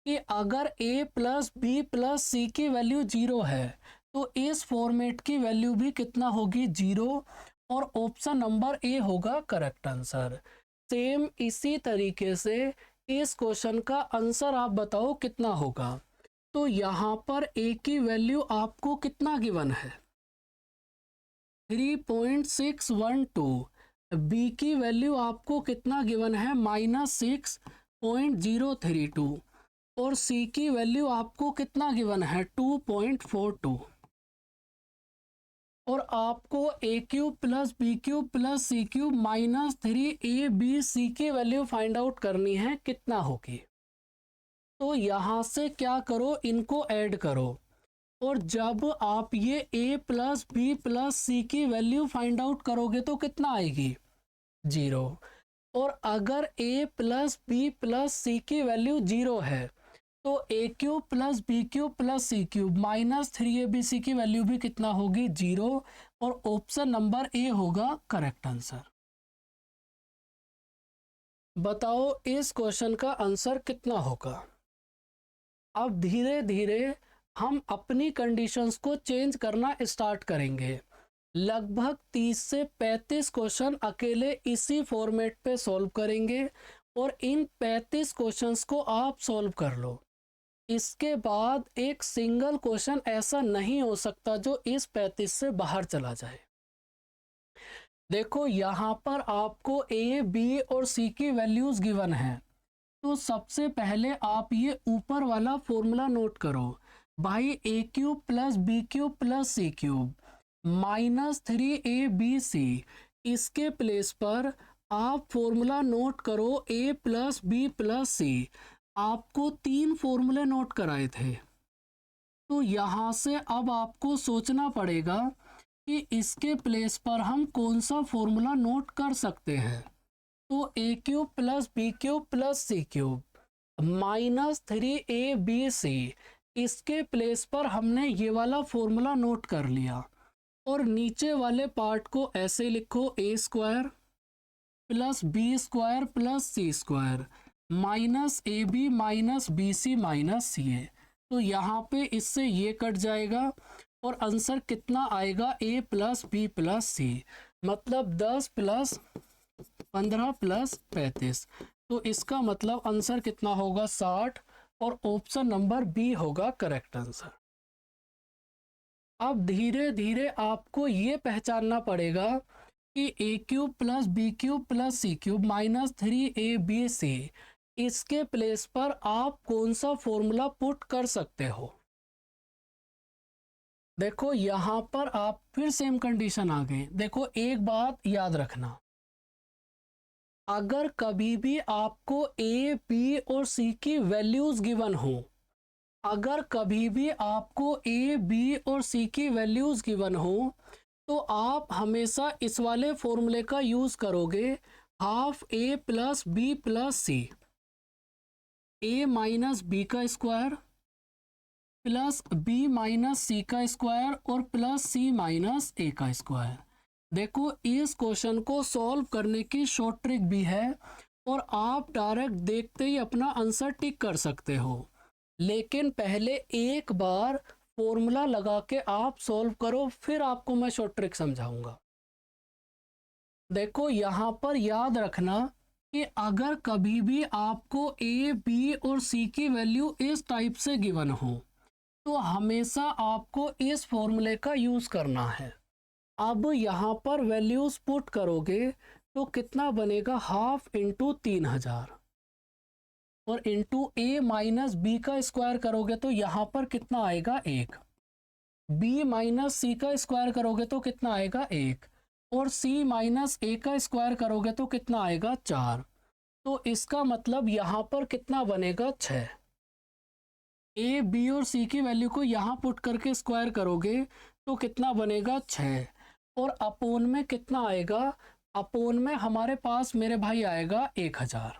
कि अगर a प्लस बी प्लस सी की वैल्यू 0 है तो इस फॉर्मेट की वैल्यू भी कितना होगी, 0। और ऑप्शन नंबर ए होगा करेक्ट आंसर। सेम इसी तरीके से इस क्वेश्चन का आंसर आप बताओ कितना होगा। तो यहाँ पर a की वैल्यू आपको कितना गिवन है, 3.612। बी की वैल्यू आपको कितना गिवन है, -6.032। और सी की वैल्यू आपको कितना गिवन है, 2.42। और आपको a cube plus B cube plus C cube minus 3abc की वैल्यू फाइंड आउट करनी है, कितना होगी। तो यहाँ से क्या करो, इनको ऐड करो। और जब आप ये a प्लस बी प्लस सी की वैल्यू फाइंड आउट करोगे तो कितना आएगी, 0। और अगर a प्लस बी प्लस सी की वैल्यू 0 है तो a cube plus B cube plus C cube minus 3abc की वैल्यू भी कितना होगी, 0। और ऑप्शन नंबर ए होगा करेक्ट आंसर। बताओ इस क्वेश्चन का आंसर कितना होगा। अब धीरे धीरे हम अपनी कंडीशंस को चेंज करना स्टार्ट करेंगे। लगभग 30 से 35 क्वेश्चन अकेले इसी फॉर्मेट पे सॉल्व करेंगे और इन 35 क्वेश्चंस को आप सॉल्व कर लो। इसके बाद एक सिंगल क्वेश्चन ऐसा नहीं हो सकता जो इस 35 से बाहर चला जाए। देखो यहाँ पर आपको a, b और c की वैल्यूज गिवन है। तो सबसे पहले आप ये ऊपर वाला फॉर्मूला नोट करो, भाई a cube plus B cube plus C cube minus 3abc। इसके प्लेस पर आप फॉर्मूला नोट करो a plus B plus C. आपको 3 फॉर्मूले नोट कराए थे। तो यहाँ से अब आपको सोचना पड़ेगा कि इसके प्लेस पर हम कौन सा फॉर्मूला नोट कर सकते हैं। तो a cube plus B cube plus C cube minus 3abc, इसके प्लेस पर हमने ये वाला फॉर्मूला नोट कर लिया। और नीचे वाले पार्ट को ऐसे लिखो, a square plus B square plus C square minus ab minus bc minus ca। तो यहाँ पे इससे ये कट जाएगा और आंसर कितना आएगा, a प्लस बी प्लस सी, मतलब 10 प्लस 15 प्लस 35। तो इसका मतलब आंसर कितना होगा, 60। और ऑप्शन नंबर बी होगा करेक्ट आंसर। अब धीरे धीरे आपको ये पहचानना पड़ेगा कि a cube plus B cube plus C cube minus 3abc, इसके प्लेस पर आप कौन सा फॉर्मूला पुट कर सकते हो। देखो यहाँ पर आप फिर सेम कंडीशन आ गए। देखो एक बात याद रखना, अगर कभी भी आपको a, b और c की वैल्यूज गिवन हो, अगर कभी भी आपको a, b और c की वैल्यूज गिवन हो तो आप हमेशा इस वाले फॉर्मूले का यूज करोगे, half a plus B plus C, a minus B का स्क्वायर प्लस b माइनस सी का स्क्वायर और प्लस c माइनस a का स्क्वायर। देखो इस क्वेश्चन को सॉल्व करने की शॉर्ट ट्रिक भी है और आप डायरेक्ट देखते ही अपना आंसर टिक कर सकते हो, लेकिन पहले एक बार फॉर्मूला लगा के आप सॉल्व करो, फिर आपको मैं शॉर्ट ट्रिक समझाऊंगा। देखो यहाँ पर याद रखना कि अगर कभी भी आपको ए बी और सी की वैल्यू इस टाइप से गिवन हो तो हमेशा आपको इस फॉर्मूले का यूज़ करना है। अब यहाँ पर वैल्यूज़ पुट करोगे तो कितना बनेगा, हाफ इंटू 3000 और इंटू ए माइनस बी का स्क्वायर करोगे तो यहाँ पर कितना आएगा, 1। बी माइनस सी का स्क्वायर करोगे तो कितना आएगा, 1। और सी माइनस ए का स्क्वायर करोगे तो कितना आएगा, 4। तो इसका मतलब यहाँ पर कितना बनेगा, 6। ए बी और सी की वैल्यू को यहाँ पुट करके स्क्वायर करोगे तो कितना बनेगा, 6। और अपोन में कितना आएगा, अपोन में हमारे पास मेरे भाई आएगा 1000।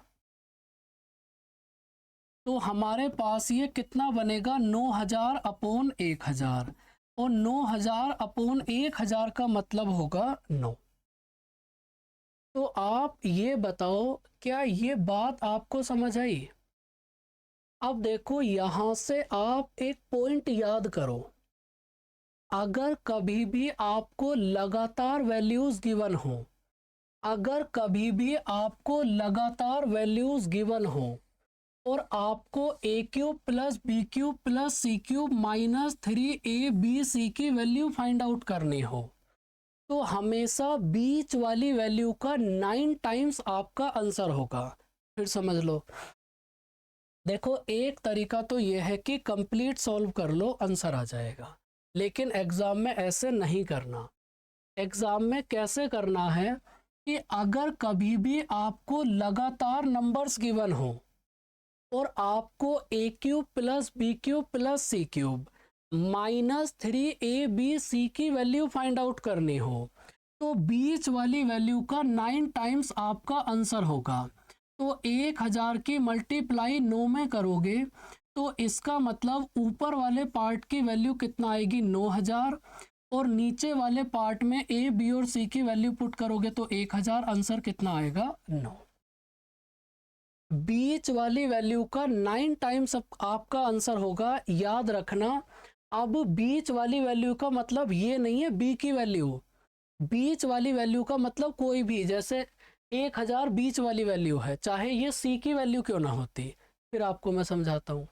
तो हमारे पास ये कितना बनेगा, 9000 अपोन 1000। और 9000 अपोन 1000 का मतलब होगा 9। तो आप ये बताओ क्या ये बात आपको समझ आई। अब देखो यहाँ से आप एक पॉइंट याद करो, अगर कभी भी आपको लगातार वैल्यूज गिवन हो, अगर कभी भी आपको लगातार वैल्यूज गिवन हो और आपको a cube plus B cube plus C cube minus 3ab की वैल्यू फाइंड आउट करनी हो तो हमेशा बीच वाली वैल्यू का 9 टाइम्स आपका आंसर होगा। फिर समझ लो, देखो एक तरीका तो यह है कि कंप्लीट सॉल्व कर लो, आंसर आ जाएगा, लेकिन एग्जाम में ऐसे नहीं करना। एग्जाम में कैसे करना है कि अगर कभी भी आपको लगातार नंबर्स गिवन हो और आपको a cube plus B cube plus C cube minus 3ab की वैल्यू फाइंड आउट करनी हो तो बीच वाली वैल्यू का 9 टाइम्स आपका आंसर होगा। तो 1000 की मल्टीप्लाई 9 में करोगे तो इसका मतलब ऊपर वाले पार्ट की वैल्यू कितना आएगी, 9000। और नीचे वाले पार्ट में ए बी और सी की वैल्यू पुट करोगे तो 1000, आंसर कितना आएगा, 9। बीच वाली वैल्यू का 9 टाइम्स आपका आंसर होगा, याद रखना। अब बीच वाली वैल्यू का मतलब ये नहीं है बी की वैल्यू, बीच वाली वैल्यू का मतलब कोई भी, जैसे 1000 बीच वाली वैल्यू है, चाहे ये सी की वैल्यू क्यों ना होती। फिर आपको मैं समझाता हूं।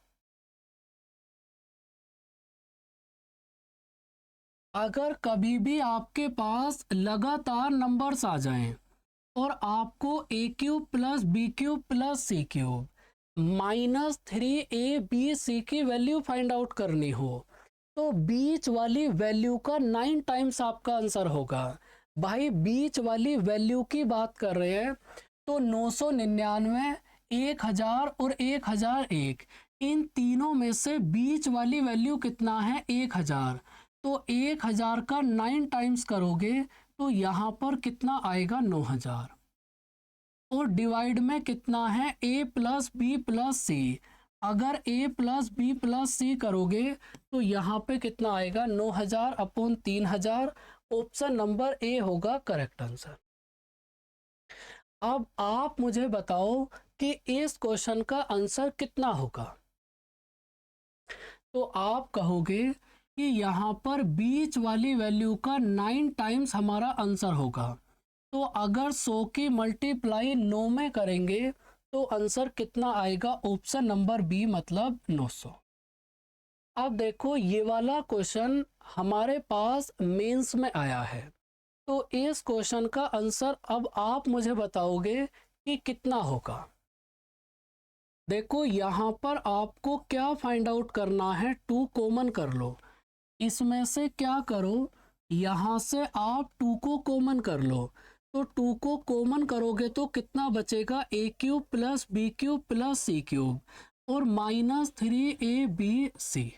अगर कभी भी आपके पास लगातार नंबर्स आ जाएं और आपको a cube plus B cube plus C cube minus 3ab की वैल्यू फाइंड आउट करनी हो तो बीच वाली वैल्यू का 9 टाइम्स आपका आंसर होगा। भाई बीच वाली वैल्यू की बात कर रहे हैं तो 999, 1000 और 1001, इन तीनों में से बीच वाली वैल्यू कितना है, 1000। तो 1000 का 9 टाइम्स करोगे तो यहाँ पर कितना आएगा, 9000। और डिवाइड में कितना है, a प्लस बी प्लस सी। अगर a plus B plus C करोगे तो यहाँ पे कितना आएगा, 9000 अपोन 3000। ऑप्शन नंबर ए होगा करेक्ट आंसर। अब आप मुझे बताओ कि इस क्वेश्चन का आंसर कितना होगा। तो आप कहोगे कि यहाँ पर बीच वाली वैल्यू का 9 टाइम्स हमारा आंसर होगा। तो अगर 100 की मल्टीप्लाई 9 में करेंगे तो आंसर कितना आएगा, ऑप्शन नंबर बी मतलब 900। अब देखो ये वाला क्वेश्चन हमारे पास मेंस में आया है तो इस क्वेश्चन का आंसर अब आप मुझे बताओगे कि कितना होगा। देखो यहाँ पर आपको क्या फाइंड आउट करना है, 2 कॉमन कर लो। इसमें से क्या करो, यहाँ से आप 2 को कॉमन कर लो। तो 2 को कॉमन करोगे तो कितना बचेगा, a cube plus B cube plus C cube और माइनस 3ab।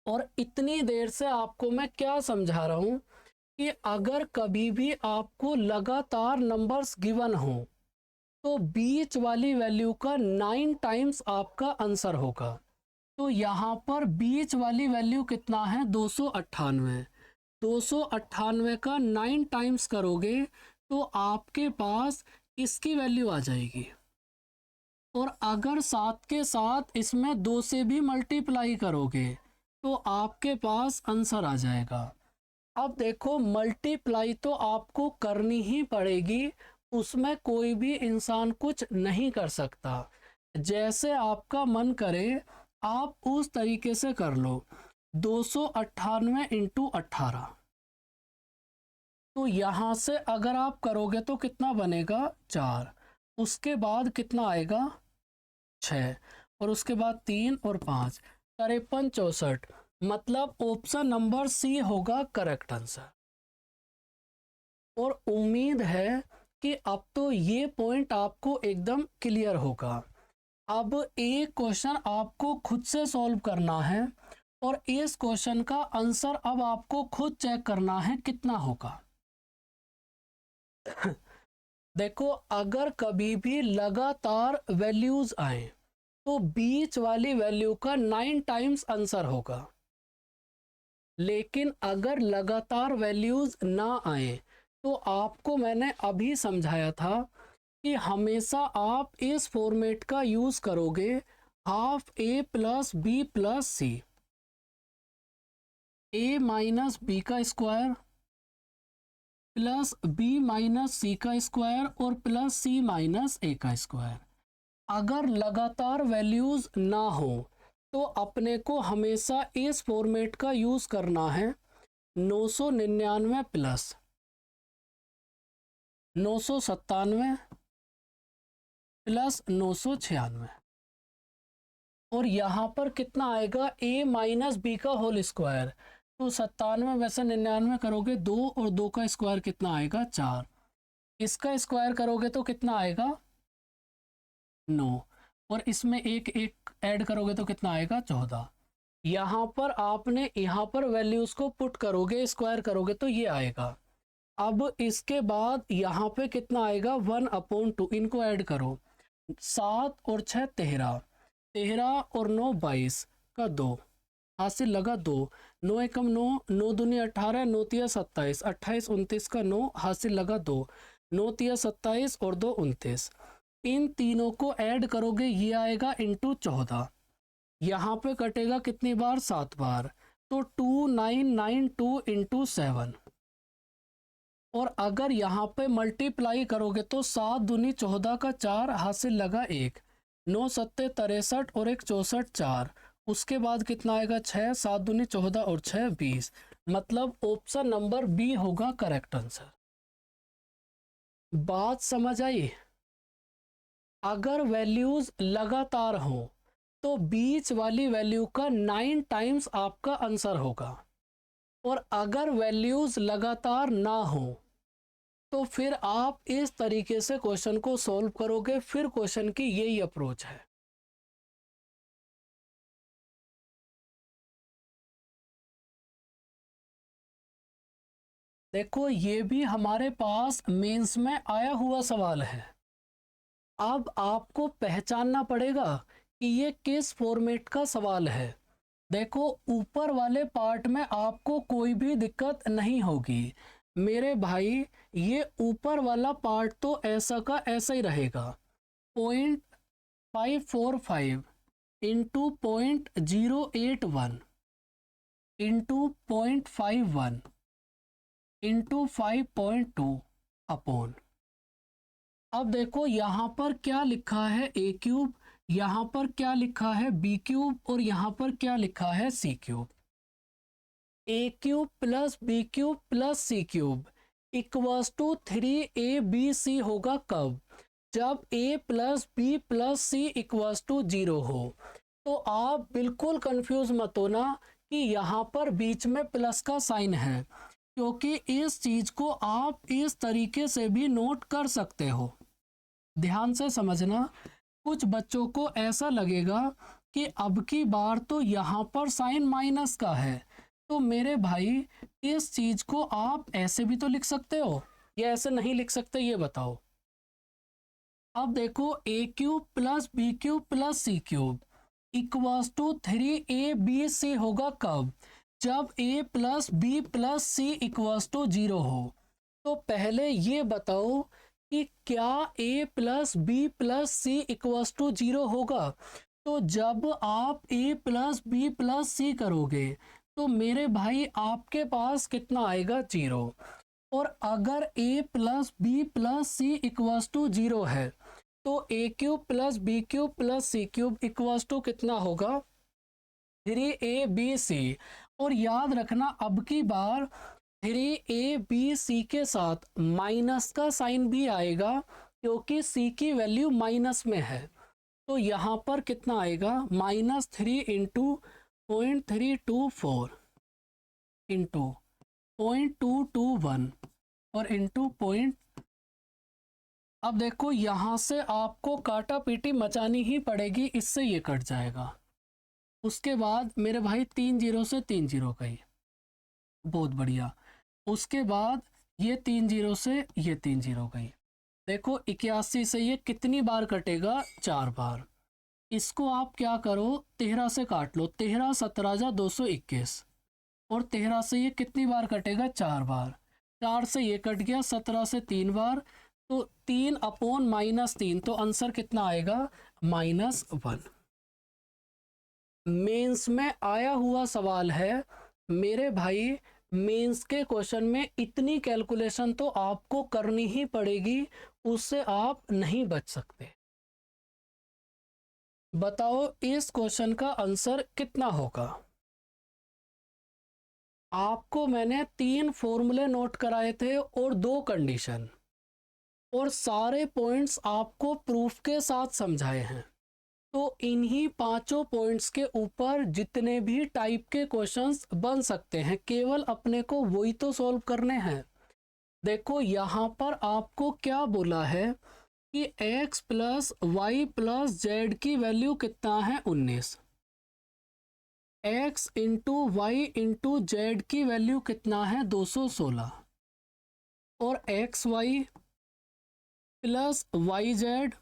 और इतनी देर से आपको मैं क्या समझा रहा हूँ कि अगर कभी भी आपको लगातार नंबर्स गिवन हो तो बीच वाली वैल्यू का 9 टाइम्स आपका आंसर होगा। तो यहाँ पर बीच वाली वैल्यू कितना है, 298। 298 का 9 टाइम्स करोगे तो आपके पास इसकी वैल्यू आ जाएगी। और अगर 7 के साथ इसमें 2 से भी मल्टीप्लाई करोगे तो आपके पास आंसर आ जाएगा। अब देखो मल्टीप्लाई तो आपको करनी ही पड़ेगी, उसमें कोई भी इंसान कुछ नहीं कर सकता। जैसे आपका मन करे आप उस तरीके से कर लो। 298 इंटू 18, तो यहाँ से अगर आप करोगे तो कितना बनेगा 4, उसके बाद कितना आएगा 6, और उसके बाद 3 और 5, 53 64। मतलब ऑप्शन नंबर सी होगा करेक्ट आंसर। और उम्मीद है कि अब तो ये पॉइंट आपको एकदम क्लियर होगा। अब एक क्वेश्चन आपको खुद से सॉल्व करना है और इस क्वेश्चन का आंसर अब आपको खुद चेक करना है कितना होगा। देखो अगर कभी भी लगातार वैल्यूज आए तो बीच वाली वैल्यू का 9 टाइम्स आंसर होगा, लेकिन अगर लगातार वैल्यूज ना आए तो आपको मैंने अभी समझाया था कि हमेशा आप इस फॉर्मेट का यूज करोगे, हाफ ए प्लस बी प्लस सी, ए माइनस बी का स्क्वायर प्लस बी माइनस सी का स्क्वायर और प्लस सी माइनस ए का स्क्वायर। अगर लगातार वैल्यूज ना हो तो अपने को हमेशा इस फॉर्मेट का यूज करना है, 999 प्लस 997 प्लस 996, और यहाँ पर कितना आएगा a माइनस बी का होल स्क्वायर। तो 97 में से 99 करोगे 2 और 2 का स्क्वायर कितना आएगा 4, इसका स्क्वायर करोगे तो कितना आएगा 9, और इसमें एक एक ऐड करोगे तो कितना आएगा 14। यहाँ पर आपने यहाँ पर वैल्यूज को पुट करोगे, स्क्वायर करोगे तो ये आएगा। अब इसके बाद यहाँ पे कितना आएगा 1/2, इनको ऐड करो, 7 और 6 13, 13 और 9 22 का 2, हासिल लगा 2, 9 एकम 9, 9 दूनी 18, 9 तिया 27, 28 29 का 9, हासिल लगा 2, 9 तिया 27 और 2 29। इन तीनों को ऐड करोगे ये आएगा इंटू 14, यहाँ पे कटेगा कितनी बार 7 बार, तो 2992 इंटू 7। और अगर यहाँ पे मल्टीप्लाई करोगे तो 7 दूनी 14 का 4, हासिल लगा 1, 9 सत्ते 63 और 1 64 4, उसके बाद कितना आएगा 6, 7 दूनी 14 और 6 20। मतलब ऑप्शन नंबर बी होगा करेक्ट आंसर। बात समझ आई? अगर वैल्यूज लगातार हो तो बीच वाली वैल्यू का 9 टाइम्स आपका आंसर होगा, और अगर वैल्यूज लगातार ना हो तो फिर आप इस तरीके से क्वेश्चन को सॉल्व करोगे। फिर क्वेश्चन की यही अप्रोच है। देखो ये भी हमारे पास मेंस में आया हुआ सवाल है। अब आपको पहचानना पड़ेगा कि ये किस फॉर्मेट का सवाल है। देखो ऊपर वाले पार्ट में आपको कोई भी दिक्कत नहीं होगी मेरे भाई, ये ऊपर वाला पार्ट तो ऐसा का ऐसा ही रहेगा। 0.545 इंटू 0.081 इंटू 0.51 इंटू 5.2 अपॉन। अब देखो यहाँ पर क्या लिखा है a क्यूब, यहाँ पर क्या लिखा है b क्यूब, और यहाँ पर क्या लिखा है c cube. a cube plus b cube plus c cube equals to 3abc होगा कब? जब a plus B plus C equals to 0 हो। तो आप बिल्कुल कंफ्यूज मत होना कि यहाँ पर बीच में प्लस का साइन है, क्योंकि इस चीज को आप इस तरीके से भी नोट कर सकते हो। ध्यान से समझना, कुछ बच्चों को ऐसा लगेगा कि अब की बार तो यहाँ पर साइन माइनस का है, तो मेरे भाई इस चीज को आप ऐसे भी तो लिख सकते हो या ऐसे नहीं लिख सकते, ये बताओ। अब देखो a cube plus B cube plus C cube equals to 3abc होगा कब? जब a plus B plus C equals to 0 हो। तो पहले ये बताओ कि क्या a plus B plus C equals to 0 होगा? तो जब आप a plus B plus C करोगे तो मेरे भाई आपके पास कितना आएगा 0। और अगर a plus B plus C equals to 0 है तो a cube plus B cube plus C cube equals to कितना होगा 3abc। और याद रखना अब की बार 3abc के साथ माइनस का साइन भी आएगा क्योंकि c की वैल्यू माइनस में है। तो यहाँ पर कितना आएगा -3 इंटू 0.324 इंटू 0.221 और इंटू पॉइंट। अब देखो यहाँ से आपको काटा पीटी मचानी ही पड़ेगी, इससे ये कट जाएगा। उसके बाद मेरे भाई 3 0 से 3 0 गई, बहुत बढ़िया। उसके बाद ये 3 0 से ये 3 0 गई। देखो 81 से ये कितनी बार कटेगा 4 बार। इसको आप क्या करो 13 से काट लो, 13 17 जा 221 और 13 से ये कितनी बार कटेगा 4 बार। 4 से ये कट गया, 17 से 3 बार, तो 3 अपॉन -3, तो आंसर कितना आएगा -1। मेंस में आया हुआ सवाल है मेरे भाई। मेंस के क्वेश्चन में इतनी कैलकुलेशन तो आपको करनी ही पड़ेगी, उससे आप नहीं बच सकते। बताओ इस क्वेश्चन का आंसर कितना होगा। आपको मैंने 3 फॉर्मूले नोट कराए थे और 2 कंडीशन, और सारे पॉइंट्स आपको प्रूफ के साथ समझाए हैं। तो इन्हीं 5 पॉइंट्स के ऊपर जितने भी टाइप के क्वेश्चंस बन सकते हैं, केवल अपने को वही तो सॉल्व करने हैं। देखो यहाँ पर आपको क्या बोला है कि x plus Y plus Z की वैल्यू कितना है 19। x into Y into Z की वैल्यू कितना है 216। और X Y plus Y Z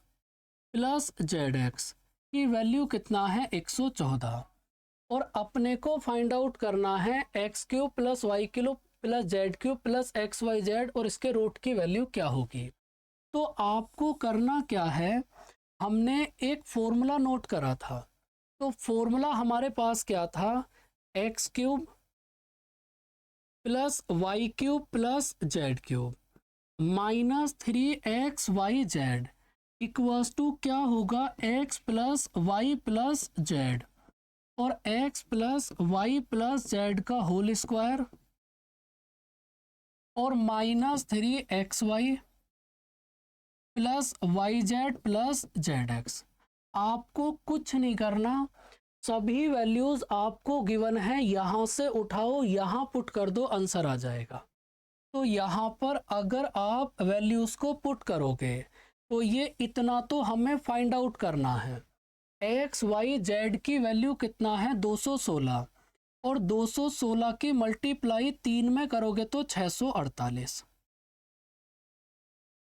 plus Z x की वैल्यू कितना है 114। और अपने को फाइंड आउट करना है x cube plus Y cube plus Z cube plus X Y Z, और इसके रूट की वैल्यू क्या होगी। तो आपको करना क्या है, हमने एक फॉर्मूला नोट करा था। तो फॉर्मूला हमारे पास क्या था, X cube plus Y cube plus Z cube -3xyz equals to क्या होगा x plus Y plus Z, और x plus Y plus Z का होल स्क्वायर, और -3xy plus Y Z plus Z X. आपको कुछ नहीं करना, सभी वैल्यूज आपको गिवन है, यहाँ से उठाओ यहाँ पुट कर दो, आंसर आ जाएगा। तो यहाँ पर अगर आप वैल्यूज को पुट करोगे तो ये इतना तो हमें फाइंड आउट करना है। एक्स वाई जेड की वैल्यू कितना है 216, और 216 की मल्टीप्लाई 3 में करोगे तो 648।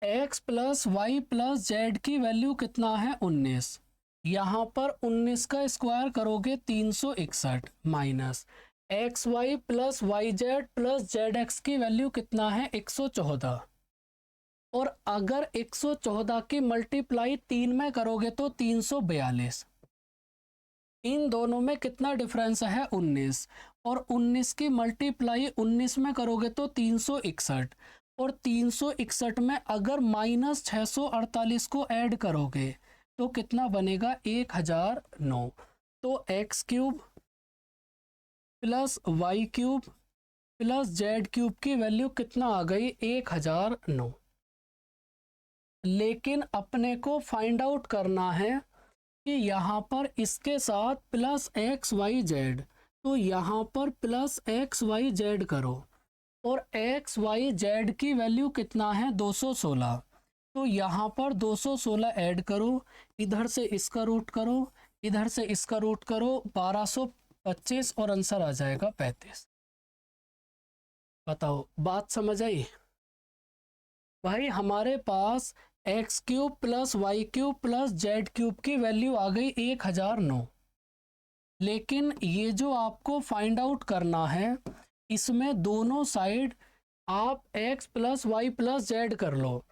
X plus Y plus Z की वैल्यू कितना है 19, यहाँ पर 19 का स्क्वायर करोगे 361 minus X Y plus Y Z plus Z x की वैल्यू कितना है 114। और अगर 114 की मल्टीप्लाई 3 में करोगे तो 342। इन दोनों में कितना डिफरेंस है 19, और 19 की मल्टीप्लाई 19 में करोगे तो 361, और 361 में अगर -648 को ऐड करोगे तो कितना बनेगा 1009। तो x cube plus Y cube plus Z cube की वैल्यू कितना आ गई 1009। लेकिन अपने को फाइंड आउट करना है कि यहाँ पर इसके साथ प्लस एक्स वाई जेड, तो यहाँ पर प्लस एक्स वाई जेड करो, और एक्स वाई जेड की वैल्यू कितना है 216, तो यहाँ पर 216 ऐड करो, इधर से इसका रूट करो, इधर से इसका रूट करो, 1225, और आंसर आ जाएगा 35। बताओ बात समझ आई भाई। हमारे पास x cube plus Y cube plus Z cube की वैल्यू आ गई 1009। लेकिन ये जो आपको फाइंड आउट करना है, इसमें दोनों साइड आप x plus Y plus Z कर लो।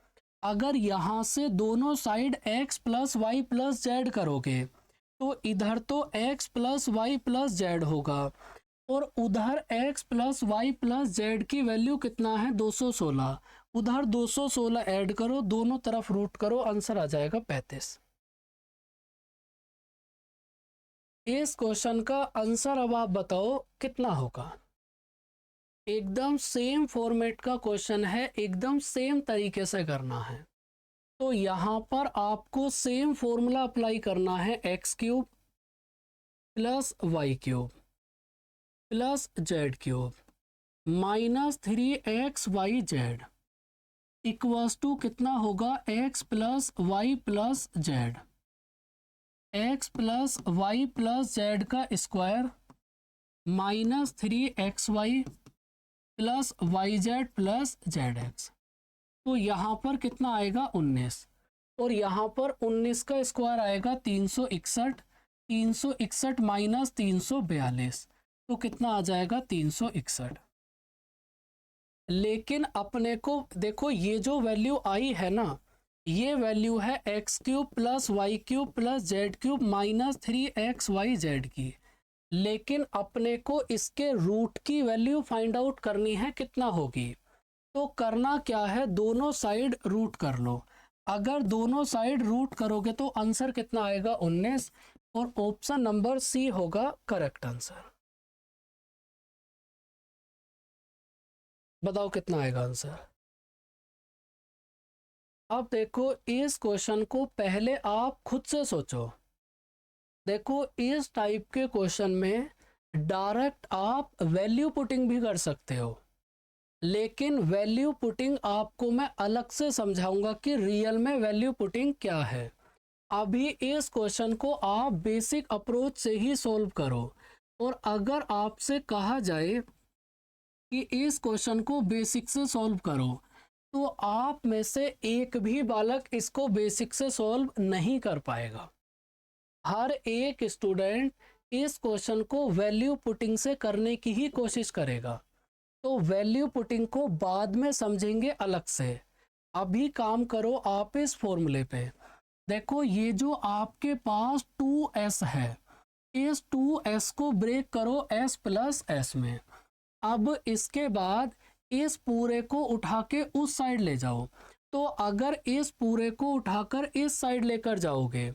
अगर यहाँ से दोनों side x plus Y plus Z करोगे तो इधर तो x plus Y plus Z होगा, और उधर x plus Y plus Z की वैल्यू कितना है 216, उधर 216 ऐड करो, दोनों तरफ रूट करो, आंसर आ जाएगा 35। इस क्वेश्चन का आंसर अब आप बताओ कितना होगा। एकदम सेम फॉर्मेट का क्वेश्चन है, एकदम सेम तरीके से करना है। तो यहाँ पर आपको सेम फॉर्मूला अप्लाई करना है, x cube plus Y cube plus Z cube minus 3xyz equals to कितना होगा, x plus Y plus Z, x plus Y plus Z का square minus 3xy plus Y Z plus Z x. तो यहाँ पर कितना आएगा 19, और यहाँ पर 19 का स्क्वायर आएगा 361, 361 माइनस 342, तो कितना आ जाएगा 361। लेकिन अपने को देखो ये जो वैल्यू आई है ना, ये वैल्यू है x cube plus Y cube plus Z cube minus 3xyz की, लेकिन अपने को इसके रूट की वैल्यू फाइंड आउट करनी है, कितना होगी। तो करना क्या है, दोनों साइड रूट कर लो। अगर दोनों साइड रूट करोगे तो आंसर कितना आएगा 19, और ऑप्शन नंबर सी होगा करेक्ट आंसर। बताओ कितना आएगा आंसर। अब देखो इस क्वेश्चन को पहले आप खुद से सोचो। देखो इस टाइप के क्वेश्चन में डायरेक्ट आप वैल्यू पुटिंग भी कर सकते हो, लेकिन वैल्यू पुटिंग आपको मैं अलग से समझाऊंगा कि रियल में वैल्यू पुटिंग क्या है। अभी इस क्वेश्चन को आप बेसिक अप्रोच से ही सॉल्व करो, और अगर आपसे कहा जाए कि इस क्वेश्चन को बेसिक से सॉल्व करो, तो आप में से एक भी बालक इसको बेसिक से सॉल्व नहीं कर पाएगा। हर एक स्टूडेंट इस क्वेश्चन को वैल्यू पुटिंग से करने की ही कोशिश करेगा। तो वैल्यू पुटिंग को बाद में समझेंगे अलग से। अभी काम करो आप इस फॉर्मूले पे। देखो ये जो आपके पास 2s है, इस 2s को ब्रेक करो s प्लस s में। अब इसके बाद इस पूरे को उठा के उस साइड ले जाओ। तो अगर इस पूरे को उठाकर इस साइड लेकर जाओगे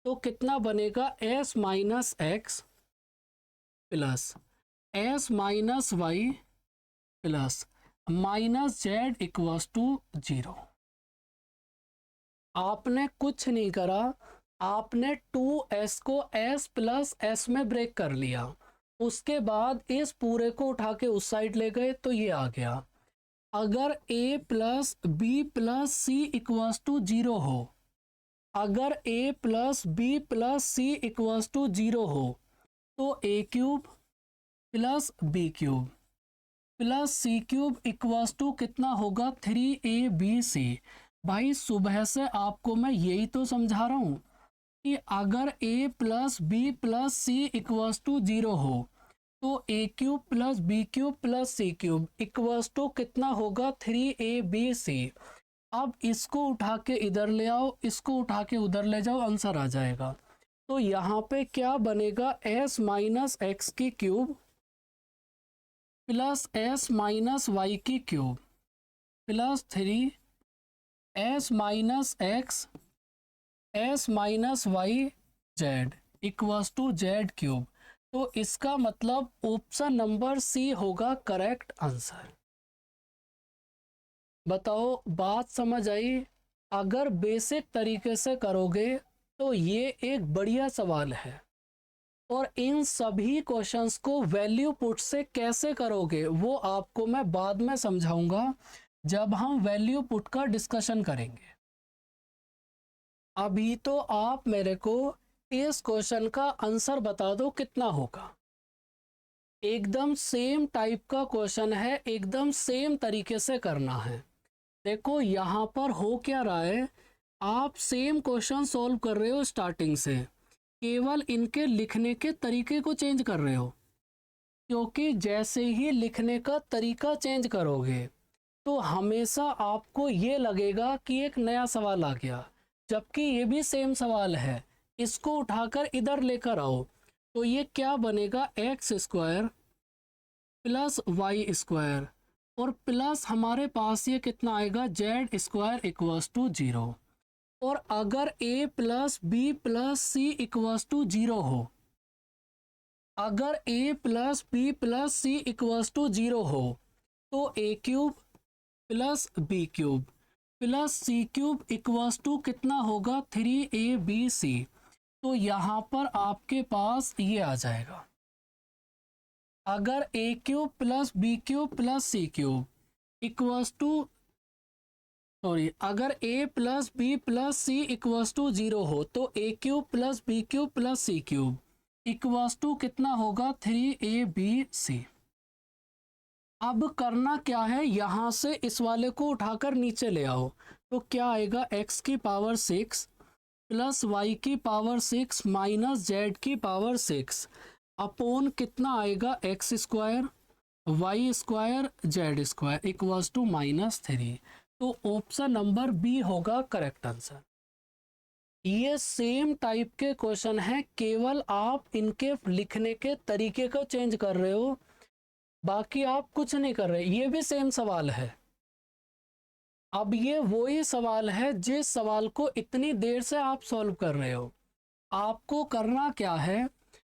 तो कितना बनेगा, s minus X plus s minus Y plus minus Z equals to 0। आपने कुछ नहीं करा, आपने 2s को s प्लस s में ब्रेक कर लिया। उसके बाद इस पूरे को उठा के उस साइड ले गए तो ये आ गया। अगर a plus B plus C equals to 0 हो, अगर a plus B plus C equals to 0 हो, तो a cube plus B cube plus C cube equals to कितना होगा 3abc। भाई सुबह से आपको मैं यही तो समझा रहा हूँ कि अगर a plus B plus C equals to 0 हो, तो a cube plus B cube plus C cube equals to कितना होगा 3abc। अब इसको उठा के इधर ले आओ, इसको उठा के उधर ले जाओ, आंसर आ जाएगा। तो यहाँ पे क्या बनेगा, s माइनस एक्स की cube plus s minus Y की cube plus 3s minus x s minus y z equals to z cube. तो इसका मतलब ऑप्शन नंबर सी होगा करेक्ट आंसर। बताओ बात समझ आई। अगर बेसिक तरीके से करोगे तो ये एक बढ़िया सवाल है, और इन सभी क्वेश्चंस को वैल्यू पुट से कैसे करोगे वो आपको मैं बाद में समझाऊंगा जब हम वैल्यू पुट का डिस्कशन करेंगे। अभी तो आप मेरे को इस क्वेश्चन का आंसर बता दो कितना होगा। एकदम सेम टाइप का क्वेश्चन है, एकदम सेम तरीके से करना है। देखो यहाँ पर हो क्या रहा है, आप सेम क्वेश्चन सॉल्व कर रहे हो स्टार्टिंग से, केवल इनके लिखने के तरीके को चेंज कर रहे हो। क्योंकि जैसे ही लिखने का तरीका चेंज करोगे तो हमेशा आपको ये लगेगा कि एक नया सवाल आ गया, जबकि ये भी सेम सवाल है। इसको उठाकर इधर लेकर आओ तो ये क्या बनेगा, X square plus Y square और प्लस हमारे पास ये कितना आएगा जेड स्क्वायर इक्वल्स टू 0। और अगर a plus B plus C equals to 0 हो, अगर a plus B plus C equals to 0 हो तो a cube plus B cube plus C cube equals to कितना होगा 3abc। तो यहाँ पर आपके पास ये आ जाएगा, अगर a cube plus B cube plus C cube equals to अगर a plus B plus C equals to 0 हो तो a cube plus B cube plus C cube equals to कितना होगा 3abc। अब करना क्या है, यहाँ से इस वाले को उठाकर नीचे ले आओ तो क्या आएगा x की पावर 6 प्लस वाई की पावर 6 माइनस जेड की पावर 6 अपोन कितना आएगा X square Y square Z square equals to -3। तो ऑप्शन नंबर बी होगा करेक्ट आंसर। ये सेम टाइप के क्वेश्चन है, केवल आप इनके लिखने के तरीके को चेंज कर रहे हो, बाकी आप कुछ नहीं कर रहे। ये भी सेम सवाल है। अब ये वही सवाल है जिस सवाल को इतनी देर से आप सॉल्व कर रहे हो। आपको करना क्या है,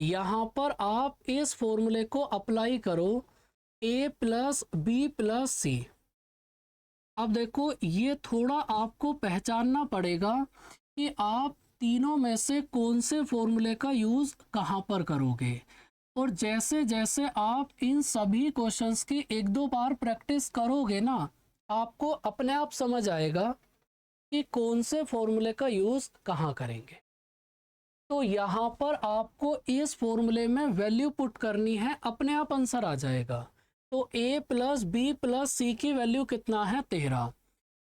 यहाँ पर आप इस फॉर्मूले को अप्लाई करो a प्लस बी प्लस सी। अब देखो ये थोड़ा आपको पहचानना पड़ेगा कि आप तीनों में से कौन से फॉर्मूले का यूज़ कहाँ पर करोगे। और जैसे जैसे आप इन सभी क्वेश्चंस की एक दो बार प्रैक्टिस करोगे ना, आपको अपने आप समझ आएगा कि कौन से फॉर्मूले का यूज़ कहाँ करेंगे। तो यहाँ पर आपको इस फॉर्मूले में वैल्यू पुट करनी है, अपने आप आंसर आ जाएगा। तो a प्लस बी प्लस सी की वैल्यू कितना है 13,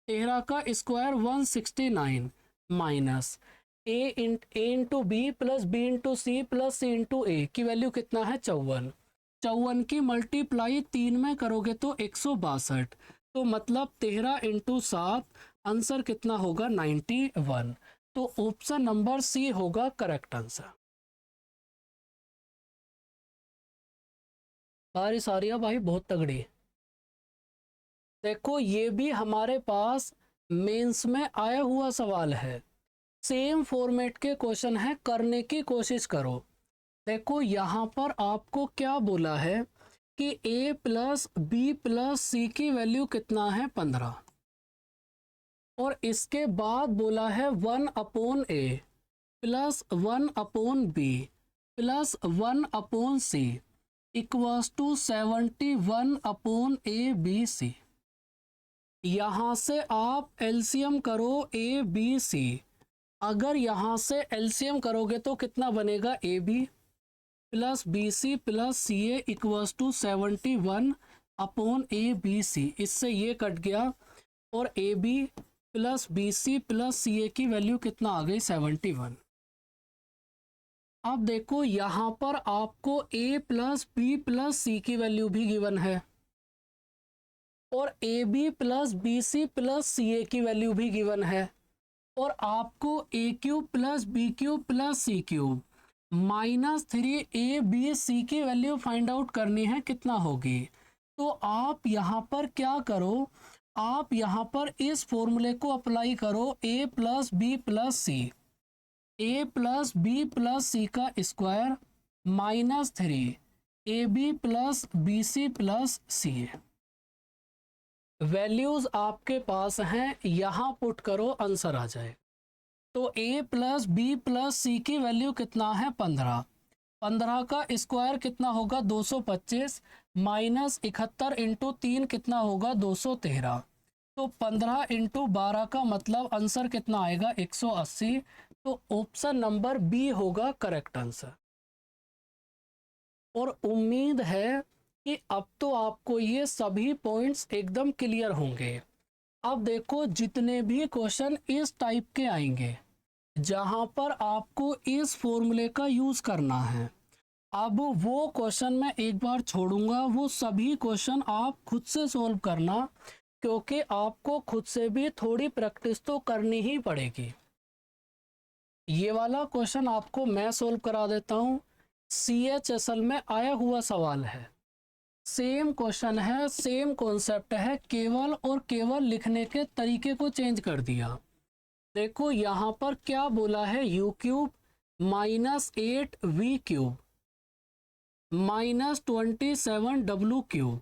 13 का square 169 minus a into b plus b into c plus सी इंटू ए की वैल्यू कितना है 54, 54 की मल्टीप्लाई 3 में करोगे तो 162। तो मतलब 13 इंटू 7 आंसर कितना होगा 91। तो ऑप्शन नंबर सी होगा करेक्ट आंसर। बारिश आ रही है भाई बहुत तगड़ी। देखो ये भी हमारे पास मेंस में आया हुआ सवाल है, सेम फॉर्मेट के क्वेश्चन है, करने की कोशिश करो। देखो यहाँ पर आपको क्या बोला है कि a प्लस बी प्लस सी की वैल्यू कितना है 15, और इसके बाद बोला है 1 upon A plus 1 upon B plus 1 upon C equals to 71 upon A B C. यहाँ से आप एलसीएम करो ए बी सी। अगर यहाँ से एलसीएम करोगे तो कितना बनेगा a b plus B C plus C a equals to 71 upon A B c. इससे ये कट गया और a b plus B C plus C a की वैल्यू कितना आ गई 71। अब देखो यहाँ पर आपको a प्लस बी प्लस सी की वैल्यू भी गिवन है और a b plus B C plus C a की वैल्यू भी गिवन है, और आपको a cube plus B cube plus C cube -3 a B c की वैल्यू फाइंड आउट करनी है, कितना होगी। तो आप यहाँ पर क्या करो, आप यहाँ पर इस फॉर्मूले को अप्लाई करो a plus B plus C, a plus B plus सी का square -3 a b plus B C plus C a. Values आपके पास हैं, यहाँ पुट करो आंसर आ जाए। तो a प्लस बी प्लस सी की वैल्यू कितना है 15, 15 का स्क्वायर कितना होगा 225 माइनस 71 इंटू 3 कितना होगा 213। तो 15 इंटू 12 का मतलब आंसर कितना आएगा 180। तो ऑप्शन नंबर बी होगा करेक्ट आंसर। और उम्मीद है कि अब तो आपको ये सभी पॉइंट्स एकदम क्लियर होंगे। अब देखो जितने भी क्वेश्चन इस टाइप के आएंगे जहां पर आपको इस फॉर्मूले का यूज़ करना है, अब वो क्वेश्चन मैं एक बार छोड़ूंगा, वो सभी क्वेश्चन आप खुद से सॉल्व करना, क्योंकि आपको खुद से भी थोड़ी प्रैक्टिस तो करनी ही पड़ेगी। ये वाला क्वेश्चन आपको मैं सॉल्व करा देता हूँ। CHSL में आया हुआ सवाल है, सेम क्वेश्चन है, सेम कॉन्सेप्ट है, केवल और केवल लिखने के तरीके को चेंज कर दिया। देखो यहाँ पर क्या बोला है, U cube minus 8v cube minus 27w cube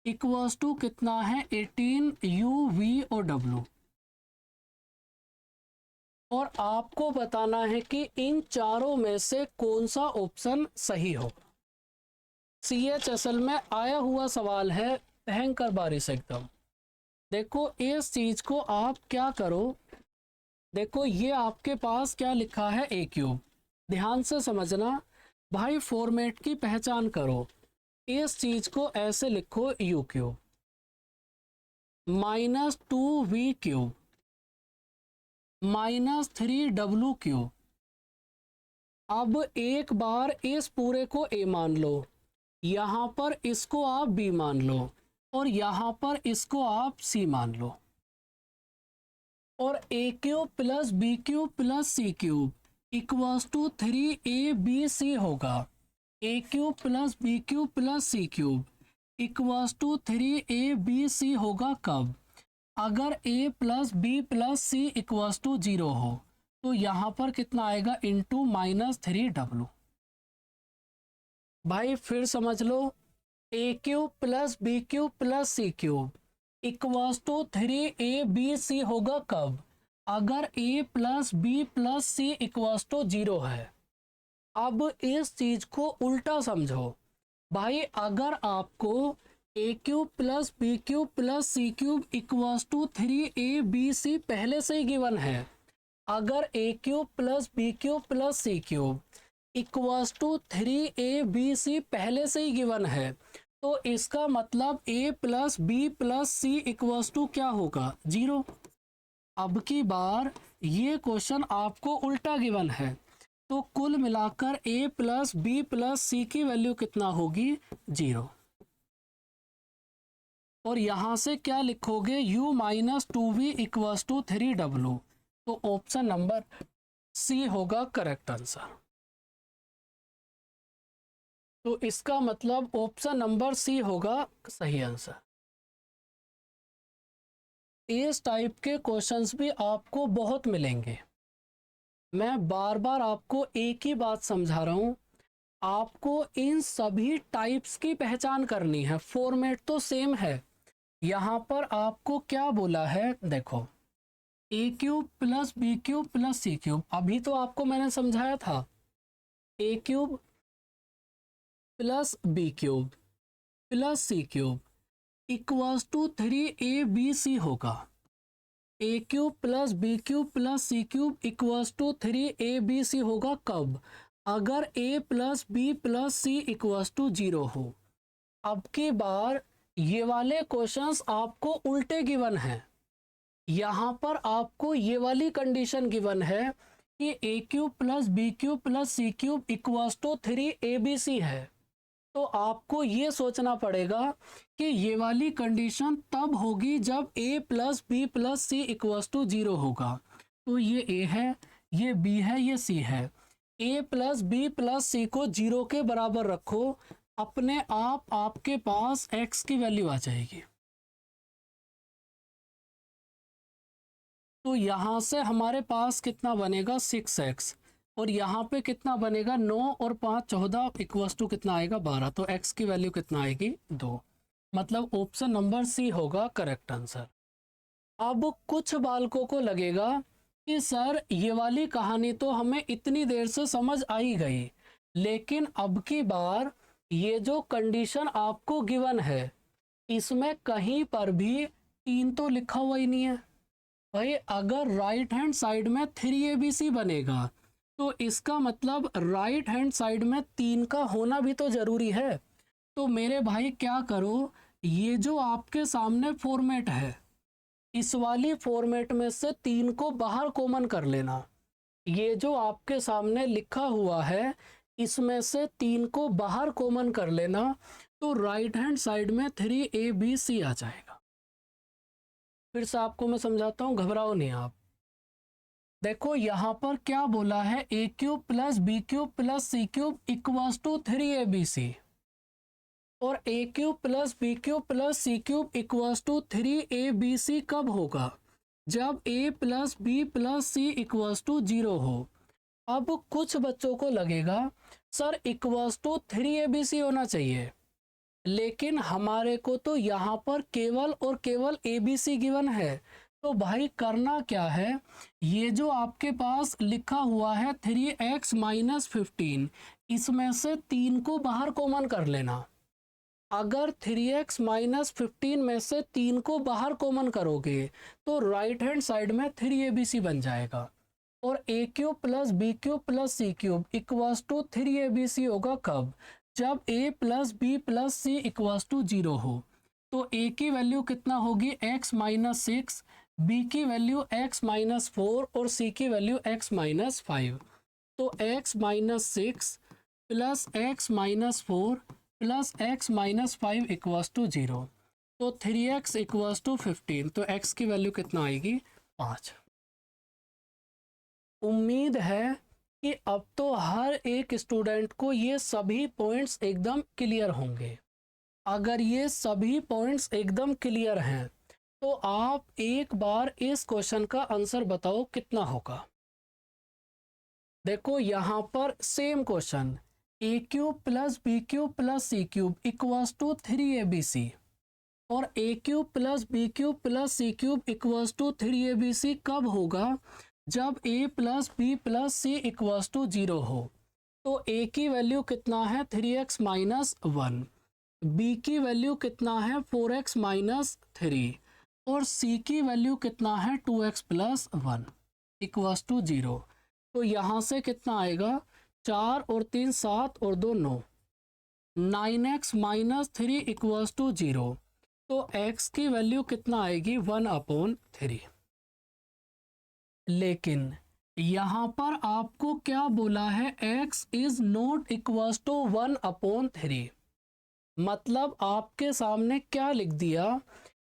equals to कितना है 18u v और w। और आपको बताना है कि इन चारों में से कौन सा ऑप्शन सही हो। CHSL में आया हुआ सवाल है, भयंकर बारिश एकदम। देखो इस चीज को आप क्या करो, देखो ये आपके पास क्या लिखा है ए क्यूब, ध्यान से समझना भाई, फॉर्मेट की पहचान करो। इस चीज को ऐसे लिखो you cube minus 2v cube minus 3w cube. अब एक बार इस पूरे को a मान लो, यहाँ पर इसको आप b मान लो और यहाँ पर इसको आप c मान लो, और a cube plus b cube plus c cube equals to 3abc होगा। a cube plus b cube plus c cube equals to 3abc होगा कब, अगर a plus B plus C equals to 0 हो। तो यहाँ पर कितना आएगा, इंटू माइनस 3w। भाई फिर समझ लो, a cube plus B cube plus C cube equals to 3abc होगा कब, अगर a plus B plus C equals to 0 है। अब इस चीज को उल्टा समझो भाई, अगर आपको a cube plus B cube plus C cube equals to 3abc पहले से ही गिवन है, अगर a cube plus B cube plus C cube equals to 3abc पहले से ही गिवन है, तो इसका मतलब a plus B plus C equals to क्या होगा, 0। अब की बार ये क्वेश्चन आपको उल्टा गिवन है, तो कुल मिलाकर a प्लस बी प्लस सी की वैल्यू कितना होगी, 0। और यहां से क्या लिखोगे, u minus 2v equals to 3w। तो ऑप्शन नंबर सी होगा करेक्ट आंसर। तो इसका मतलब ऑप्शन नंबर सी होगा सही आंसर। इस टाइप के क्वेश्चंस भी आपको बहुत मिलेंगे। मैं बार बार आपको एक ही बात समझा रहा हूं, आपको इन सभी टाइप्स की पहचान करनी है। फॉर्मेट तो सेम है। यहाँ पर आपको क्या बोला है, देखो a cube plus B cube plus C cube, अभी तो आपको मैंने समझाया था, a cube plus B cube plus C cube equals to 3abc होगा। ए cube plus B cube plus C cube equals to 3abc होगा कब, अगर a plus B plus C equals to 0 हो। अब की बार ये वाले क्वेश्चंस आपको उल्टे गिवन हैं। यहाँ पर आपको ये वाली कंडीशन गिवन है कि ए cube plus B cube plus C cube equals to 3abc है, तो आपको ये सोचना पड़ेगा कि ये वाली कंडीशन तब होगी जब a plus B plus C equals to 0 होगा। तो ये a है, ये b है, ये c है। a प्लस बी प्लस सी को 0 के बराबर रखो, अपने आप आपके पास x की वैल्यू आ जाएगी। तो यहाँ से हमारे पास कितना बनेगा, 6x, और यहाँ पे कितना बनेगा, 9 और 5 14 इक्वल्स टू कितना आएगा, 12। तो x की वैल्यू कितना आएगी, 2। मतलब ऑप्शन नंबर सी होगा करेक्ट आंसर। अब कुछ बालकों को लगेगा कि सर ये वाली कहानी तो हमें इतनी देर से समझ आई गई, लेकिन अब की बार ये जो कंडीशन आपको गिवन है, इसमें कहीं पर भी 3 तो लिखा हुआ ही नहीं है। भाई अगर राइट हैंड साइड में 3abc बनेगा, तो इसका मतलब राइट हैंड साइड में 3 का होना भी तो जरूरी है। तो मेरे भाई क्या करो, ये जो आपके सामने फॉर्मेट है, इस वाली फॉर्मेट में से 3 को बाहर कॉमन कर लेना। ये जो आपके सामने लिखा हुआ है, इसमें से 3 को बाहर कॉमन कर लेना, तो राइट हैंड साइड में 3abc आ जाएगा। फिर से आपको मैं समझाता हूँ, घबराओ नहीं आप। देखो यहाँ पर क्या बोला है, ए cube plus B cube plus C cube equals to 3abc। और a cube plus B cube plus C cube equals to 3abc कब होगा? जब a plus B plus C equals to 0 हो। अब कुछ बच्चों को लगेगा सर इक्वल्स टू 3abc होना चाहिए, लेकिन हमारे को तो यहाँ पर केवल और केवल abc गिवन है। तो भाई करना क्या है, ये जो आपके पास लिखा हुआ है 3x माइनस 15, इसमें से 3 को बाहर कॉमन कर लेना। अगर 3x माइनस 15 में से 3 को बाहर कॉमन करोगे तो राइट हैंड साइड में 3abc बन जाएगा, और a cube plus B cube plus C cube equals to 3abc होगा कब? जब a plus B plus C equals to 0 हो। तो a की वैल्यू कितना होगी? x माइनस 6, b की वैल्यू x माइनस 4 और c की वैल्यू x माइनस 5। तो x minus 6 plus x minus 4 plus x minus 5 equals to 0। तो 3x इक्वल्स टू 15। तो x की वैल्यू कितना आएगी? 5। उम्मीद है कि अब तो हर एक स्टूडेंट को ये सभी पॉइंट्स एकदम क्लियर होंगे। अगर ये सभी पॉइंट्स एकदम क्लियर हैं तो आप एक बार इस क्वेश्चन का आंसर बताओ कितना होगा। देखो यहाँ पर same question, a cube plus B cube plus C cube equals to 3abc, और a cube plus B cube plus C cube equals to 3abc कब होगा? जब a plus B plus C equals to 0 हो। तो a की value कितना है? 3x minus 1, b की वैल्यू कितना है? 4x माइनस 3, और c की वैल्यू कितना है? 2x plus 1 equals to 0। तो यहाँ से कितना आएगा? 4 और 3 7 और 2 9, 9x माइनस 3 इक्वल्स टू 0। तो x की वैल्यू कितना आएगी? 1/3। लेकिन यहाँ पर आपको क्या बोला है? x is not equals to 1/3। मतलब आपके सामने क्या लिख दिया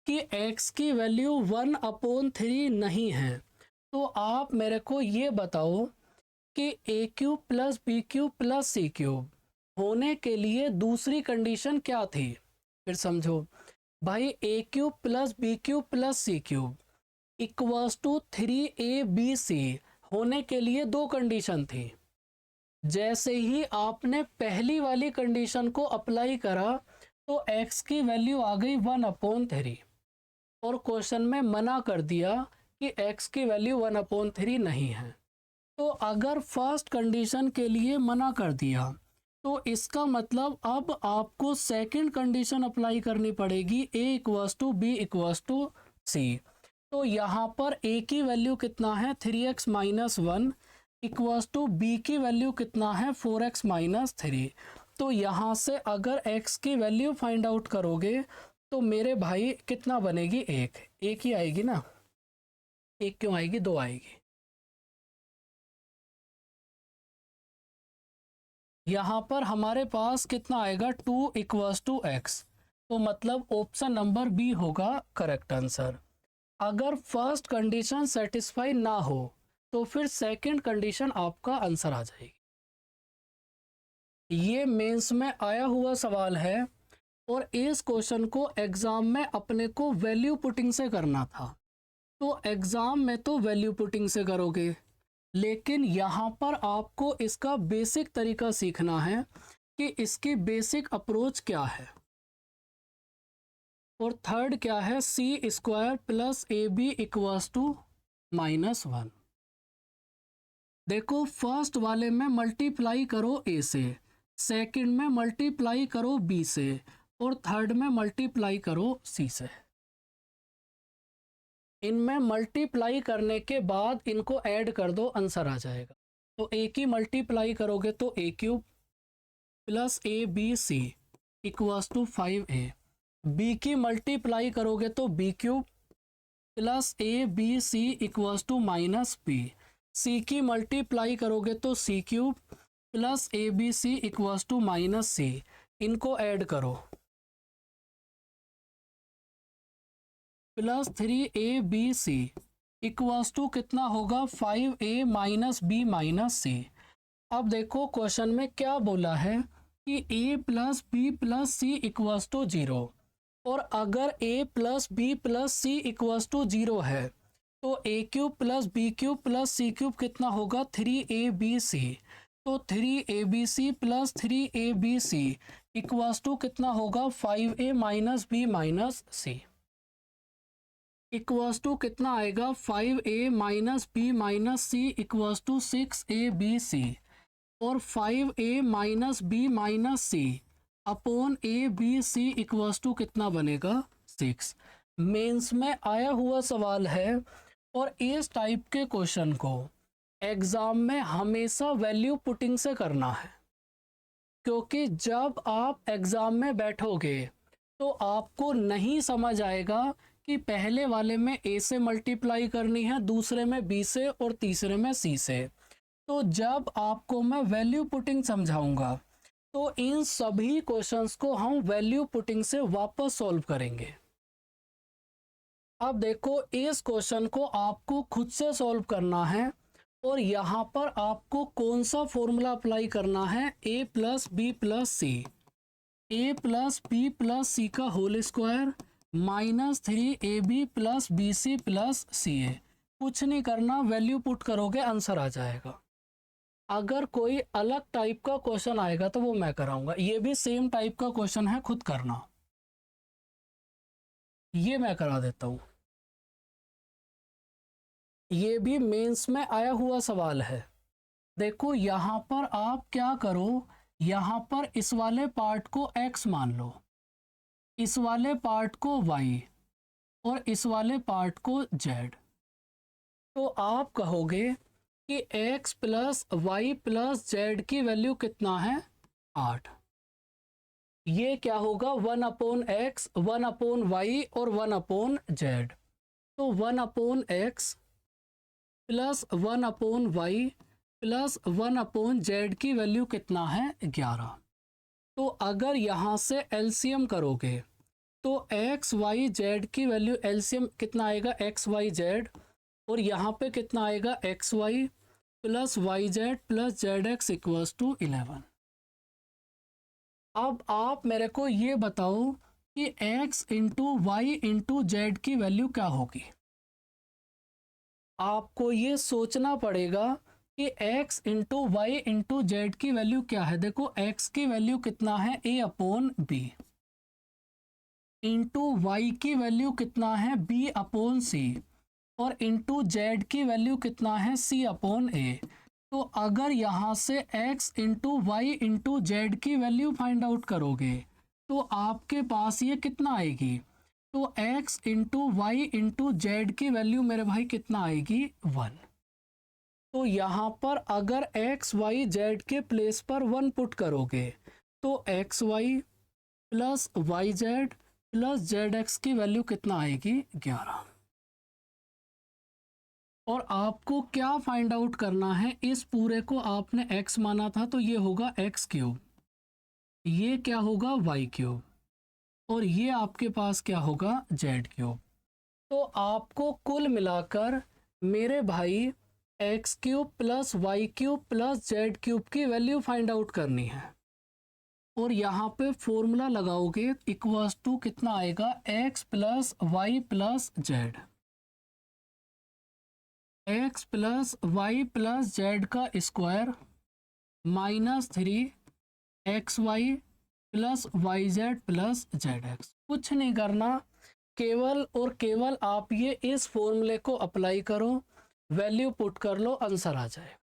कि x की वैल्यू 1/3 नहीं है। तो आप मेरे को ये बताओ कि a cube plus B cube plus C cube होने के लिए दूसरी कंडीशन क्या थी? फिर समझो भाई, a cube plus B cube plus C cube equals to 3abc होने के लिए दो कंडीशन थी। जैसे ही आपने पहली वाली कंडीशन को अप्लाई करा तो x की वैल्यू आ गई 1/3, और क्वेश्चन में मना कर दिया कि x की वैल्यू 1/3 नहीं है। तो अगर फर्स्ट कंडीशन के लिए मना कर दिया तो इसका मतलब अब आपको सेकंड कंडीशन अप्लाई करनी पड़ेगी, a equals to B equals to c. तो यहाँ पर a की वैल्यू कितना है? 3x minus 1 equals to b की वैल्यू कितना है? 4x minus 3। तो यहाँ से अगर x की वैल्यू फाइंड आउट करोगे तो मेरे भाई कितना बनेगी? एक ही आएगी ना। एक क्यों आएगी? 2 आएगी। यहाँ पर हमारे पास कितना आएगा? 2 इक्वल्स टू x। तो मतलब ऑप्शन नंबर बी होगा करेक्ट आंसर। अगर फर्स्ट कंडीशन सेटिस्फाई ना हो तो फिर सेकंड कंडीशन आपका आंसर आ जाएगी। ये मेंस में आया हुआ सवाल है, और इस क्वेश्चन को एग्जाम में अपने को वैल्यू पुटिंग से करना था। तो एग्जाम में तो वैल्यू पुटिंग से करोगे, लेकिन यहाँ पर आपको इसका बेसिक तरीका सीखना है कि इसकी बेसिक अप्रोच क्या है। और थर्ड क्या है? C square plus A b equals to -1। देखो फर्स्ट वाले में मल्टीप्लाई करो ए से, सेकंड में मल्टीप्लाई करो बी से, और थर्ड में मल्टीप्लाई करो सी से। इनमें मल्टीप्लाई करने के बाद इनको ऐड कर दो, आंसर आ जाएगा। तो ए की मल्टीप्लाई करोगे तो a cube plus A B C equals to 5a, B की मल्टीप्लाई करोगे तो b cube plus A B C equals to -b, C की मल्टीप्लाई करोगे तो c cube plus A B C equals to -c। इनको add करो, plus 3abc equals to कितना होगा? 5a माइनस बी माइनस सी। अब देखो क्वेश्चन में क्या बोला है कि a plus B plus C equals to 0, और अगर a plus B plus C equals to 0 है तो a cube plus B cube plus C cube कितना होगा 3abc। तो 3abc plus 3abc equals to कितना होगा 5a minus B minus C, equals to कितना आएगा 5a minus B minus C equals to 6abc, और 5a minus B minus C upon A B C equals to कितना बनेगा 6। Mains में आया हुआ सवाल है, और इस टाइप के क्वेश्चन को एग्जाम में हमेशा वैल्यू पुटिंग से करना है, क्योंकि जब आप एग्जाम में बैठोगे तो आपको नहीं समझ आएगा कि पहले वाले में a से मल्टीप्लाई करनी है, दूसरे में b से और तीसरे में c से। तो जब आपको मैं वैल्यू पुटिंग समझाऊंगा तो इन सभी क्वेश्चंस को हम वैल्यू पुटिंग से वापस सॉल्व करेंगे। अब देखो, इस क्वेश्चन को आपको खुद से सॉल्व करना है, और यहाँ पर आपको कौन सा फॉर्मूला अप्लाई करना है, a plus B plus C, a plus B plus सी का whole square minus 3ab plus B C plus C a. कुछ नहीं करना, वैल्यू पुट करोगे आंसर आ जाएगा। अगर कोई अलग टाइप का क्वेश्चन आएगा तो वो मैं कराऊंगा, ये भी सेम टाइप का क्वेश्चन है, खुद करना, ये मैं करा देता हूं। ये भी मेंस में आया हुआ सवाल है। देखो यहाँ पर आप क्या करो, यहाँ पर इस वाले पार्ट को x मान लो, इस वाले पार्ट को y और इस वाले पार्ट को z। तो आप कहोगे कि x plus Y plus Z की वैल्यू कितना है 8। ये क्या होगा 1 अपॉन एक्स 1 अपॉन वाई और 1 अपॉन जेड। तो 1 upon X plus 1 upon Y plus 1 upon Z की वैल्यू कितना है 11। तो अगर यहाँ से एलसीएम करोगे तो एक्स वाई जेड की वैल्यू एलसीएम कितना आएगा एक्स वाई जेड, और यहाँ पे कितना आएगा X Y plus Y Z plus Z X equals to 11। अब आप मेरे को ये बताओ कि x into Y into Z की वैल्यू क्या होगी। आपको ये सोचना पड़ेगा कि x into Y into Z की वैल्यू क्या है। देखो x की वैल्यू कितना है a upon B, into Y की वैल्यू कितना है b अपॉन सी, और इंटू जेड की वैल्यू कितना है c अपॉन ए। तो अगर यहाँ से x into Y into Z की वैल्यू फाइंड आउट करोगे तो आपके पास ये कितना आएगी, तो x into Y into Z की वैल्यू मेरे भाई कितना आएगी 1। तो यहाँ पर अगर x वाई जेड के प्लेस पर 1 पुट करोगे तो x Y plus Y Z plus Z x की वैल्यू कितना आएगी 11। और आपको क्या फाइंड आउट करना है, इस पूरे को आपने x माना था तो ये होगा x क्यूब, ये क्या होगा y क्यूब, और ये आपके पास क्या होगा z क्यूब। तो आपको कुल मिलाकर मेरे भाई x cube plus Y cube plus z cube की वैल्यू फाइंड आउट करनी है, और यहाँ पे फॉर्मूला लगाओगे इक्वल्स टू कितना आएगा x plus Y plus z, x plus Y plus Z का square minus 3xy plus Y Z plus Z x. कुछ नहीं करना, केवल और केवल आप ये इस फॉर्मूले को अप्लाई करो, वैल्यू पुट कर लो, आंसर आ जाए।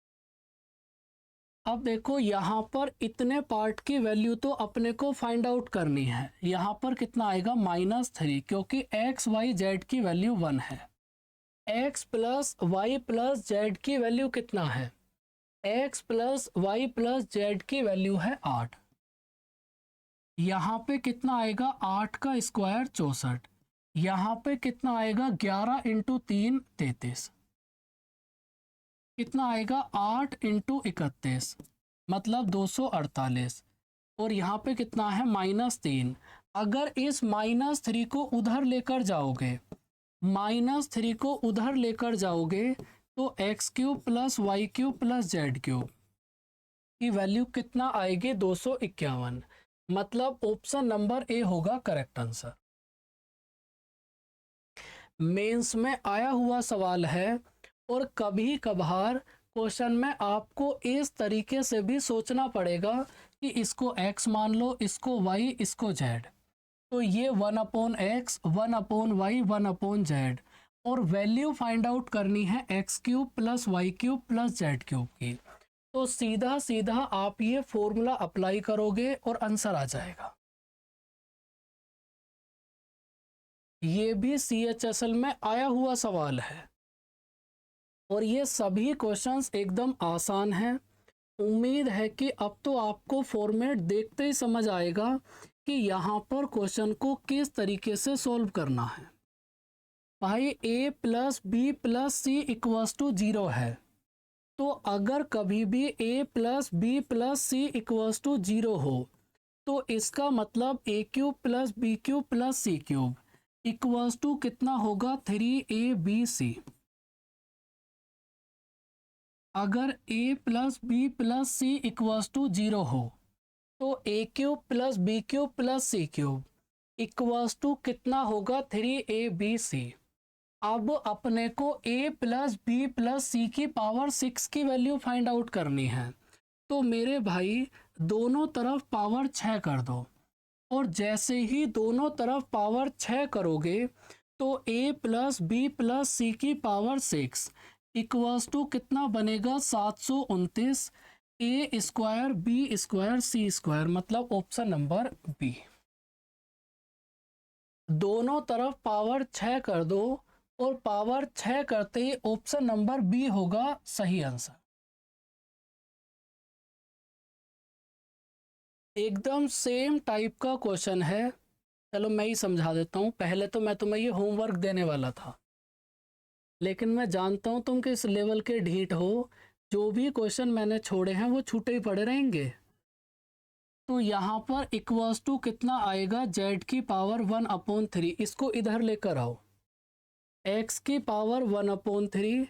अब देखो यहाँ पर इतने पार्ट की वैल्यू तो अपने को फाइंड आउट करनी है। यहाँ पर कितना आएगा -3, क्योंकि एक्स वाई जेड की वैल्यू 1 है। x plus Y plus Z की वैल्यू कितना है, x plus Y plus Z की वैल्यू है 8। यहाँ पे कितना आएगा 8 का स्क्वायर 64, यहाँ पे कितना आएगा 11 इंटू 3 33, कितना आएगा 8 इंटू 31 मतलब 248, और यहाँ पे कितना है -3। अगर इस -3 को उधर लेकर जाओगे, -3 को उधर लेकर जाओगे तो x cube plus Y cube plus Z cube, की वैल्यू कितना आएगी 251, मतलब ऑप्शन नंबर ए होगा करेक्ट आंसर। मेंस में आया हुआ सवाल है और कभी कभार क्वेश्चन में आपको इस तरीके से भी सोचना पड़ेगा कि इसको x मान लो, इसको y, इसको z। तो ये 1/x, 1/y, 1/z और वैल्यू फाइंड आउट करनी है x³ + y³ + z³ की। तो सीधा सीधा आप ये फॉर्मूला अप्लाई करोगे और आंसर आ जाएगा। ये भी CHSL में आया हुआ सवाल है और ये सभी क्वेश्चंस एकदम आसान हैं। उम्मीद है कि अब तो आपको फॉर्मेट देखते ही समझ आएगा कि यहाँ पर क्वेश्चन को किस तरीके से सॉल्व करना है। भाई a + b + c = 0 है, तो अगर कभी भी a + b + c = 0 हो तो इसका मतलब a³ + b³ + c³ = कितना होगा 3abc। अगर a + b + c = 0 हो तो a³ + b³ + c³ = कितना होगा 3abc। अब अपने को a + b + c की पावर 6 की वैल्यू फाइंड आउट करनी है। तो मेरे भाई दोनों तरफ पावर 6 कर दो और जैसे ही दोनों तरफ पावर 6 करोगे तो a + b + c की पावर 6 = कितना बनेगा 729 a² b² c², मतलब ऑप्शन नंबर बी। दोनों तरफ पावर 6 कर दो और पावर 6 करते ही ऑप्शन नंबर बी होगा सही आंसर। एकदम सेम टाइप का क्वेश्चन है। चलो मैं ही समझा देता हूँ। पहले तो मैं तुम्हें ये होमवर्क देने वाला था, लेकिन मैं जानता हूँ तुम किस लेवल के ढीठ हो। जो भी क्वेश्चन मैंने छोड़े हैं वो छूटे ही पड़े रहेंगे। तो यहाँ पर = कितना आएगा z⁻⁴, इसको इधर लेकर आओ। x⁻⁴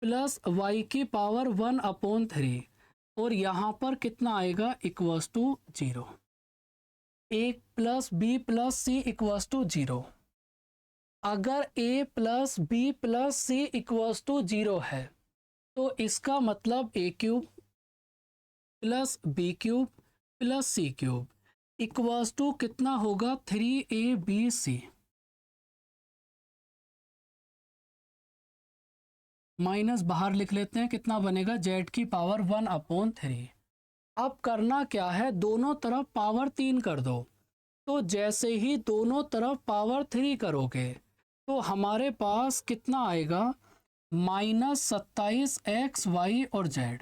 प्लस y⁻⁴ और यहाँ पर कितना आएगा =0। a + b + c = 0। अगर a + b + c = 0 है तो इसका मतलब a³ + b³ + c³ = कितना होगा 3abc। माइनस बाहर लिख लेते हैं, कितना बनेगा z⁻⁴। अब करना क्या है, दोनों तरफ पावर 3 कर दो। तो जैसे ही दोनों तरफ पावर 3 करोगे तो हमारे पास कितना आएगा -27 x, y और z।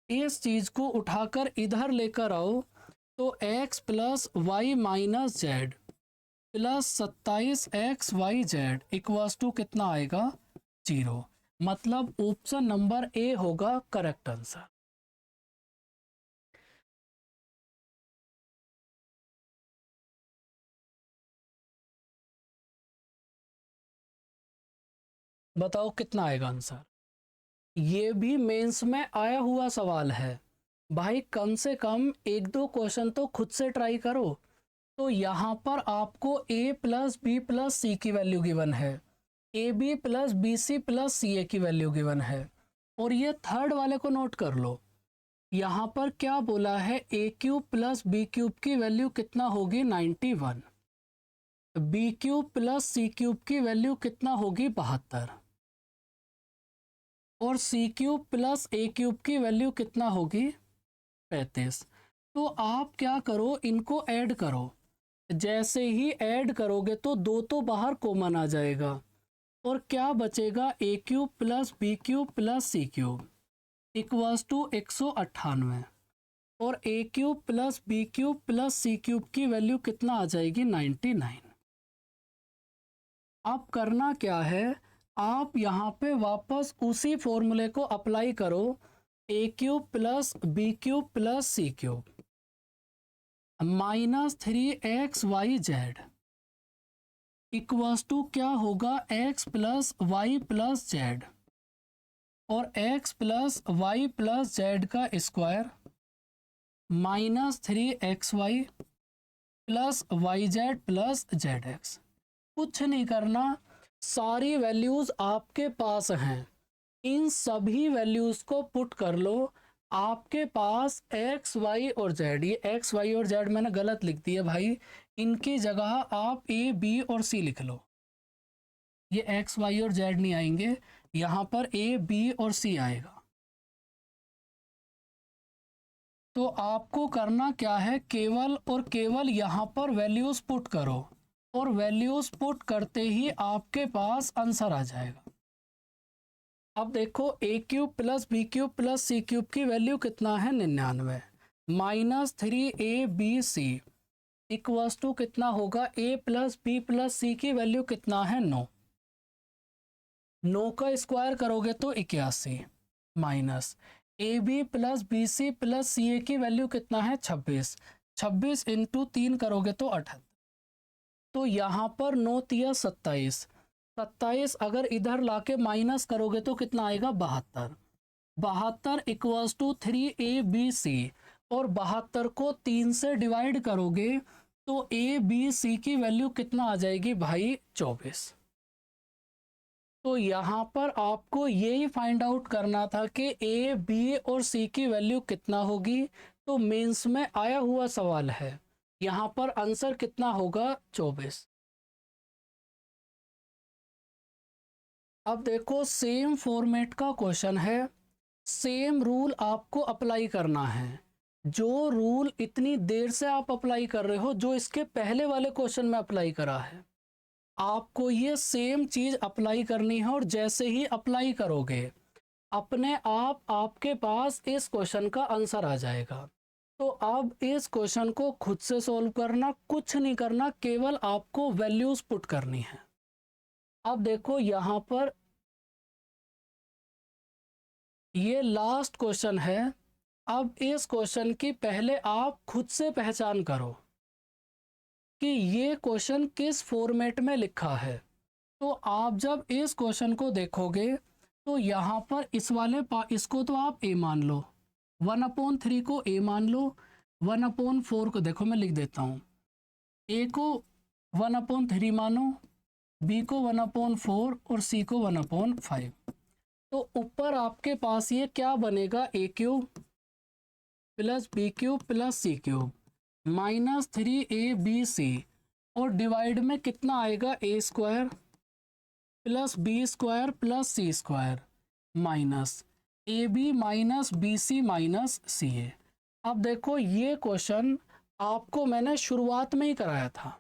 इस चीज को उठाकर इधर लेकर आओ तो x + y - z + 27 x, y, z = कितना आएगा 0। मतलब ऑप्शन नंबर ए होगा करेक्ट आंसर। बताओ कितना आएगा आंसर। ये भी मेंस में आया हुआ सवाल है। भाई कम से कम एक दो क्वेश्चन तो खुद से ट्राई करो। तो यहाँ पर आपको a + b + c की वैल्यू गिवन है, ab + bc + ca की वैल्यू गिवन है। और ये थर्ड वाले को नोट कर लो। यहाँ पर क्या बोला है a³ + b³ की वैल्यू कितना होगी 91, b³ + c³ की वैल्यू कितना होगी 72 और c³ + a³ की वैल्यू कितना होगी 35। तो आप क्या करो, इनको ऐड करो। जैसे ही ऐड करोगे तो दो तो बाहर कॉमन आ जाएगा और क्या बचेगा a³ + b³ + c³ = 198 और a³ + b³ + c³ की वैल्यू कितना आ जाएगी 99। अब करना क्या है, आप यहाँ पे वापस उसी फॉर्मूले को अप्लाई करो, a³ + b³ + c³ -3xyz = क्या होगा x + y + z और x plus Y plus Z का square minus 3xy plus Y Z plus Z x. कुछ नहीं करना, सारी वैल्यूज़ आपके पास हैं, इन सभी वैल्यूज़ को पुट कर लो। आपके पास x y और z, ये x y और z मैंने गलत लिख दिया भाई, इनकी जगह आप a b और c लिख लो। ये x y और z नहीं आएंगे, यहाँ पर a b और c आएगा। तो आपको करना क्या है, केवल और केवल यहाँ पर वैल्यूज़ पुट करो और वैल्यूज़ पुट करते ही आपके पास आंसर आ जाएगा। अब देखो a cube plus B cube plus C cube की वैल्यू कितना है 99, माइनस 3ab इक्वल्स टू कितना होगा, a प्लस बी प्लस सी की वैल्यू कितना है 9, 9 का स्क्वायर करोगे तो 81 minus A b plus B C plus C a की वैल्यू कितना है 26, 26 इंटू 3 करोगे तो 78। तो यहाँ पर 9 तिया 27, 27 अगर इधर लाके माइनस करोगे तो कितना आएगा 72, 72 इक्वल्स टू 3abc और 72 को 3 से डिवाइड करोगे तो ए बी सी की वैल्यू कितना आ जाएगी भाई 24। तो यहाँ पर आपको यही फाइंड आउट करना था कि ए बी और सी की वैल्यू कितना होगी। तो मेंस में आया हुआ सवाल है, यहाँ पर आंसर कितना होगा 24। अब देखो सेम फॉर्मेट का क्वेश्चन है, सेम रूल आपको अप्लाई करना है। जो रूल इतनी देर से आप अप्लाई कर रहे हो, जो इसके पहले वाले क्वेश्चन में अप्लाई करा है, आपको ये सेम चीज़ अप्लाई करनी है। और जैसे ही अप्लाई करोगे अपने आप आपके पास इस क्वेश्चन का आंसर आ जाएगा। तो अब इस क्वेश्चन को खुद से सॉल्व करना, कुछ नहीं करना, केवल आपको वैल्यूज़ पुट करनी है। अब देखो यहाँ पर ये लास्ट क्वेश्चन है। अब इस क्वेश्चन की पहले आप खुद से पहचान करो कि ये क्वेश्चन किस फॉर्मेट में लिखा है। तो आप जब इस क्वेश्चन को देखोगे तो यहाँ पर इस वाले इसको तो आप a मान लो, 1/3 को a मान लो, 1/4 को देखो मैं लिख देता हूँ, a को 1/3 मानो, b को 1/4 और c को 1/5। तो ऊपर आपके पास ये क्या बनेगा, a cube plus B cube plus C cube minus 3abc और डिवाइड में कितना आएगा, a square plus B square plus C square minus A B minus B C minus सी ए। अब देखो ये क्वेश्चन आपको मैंने शुरुआत में ही कराया था।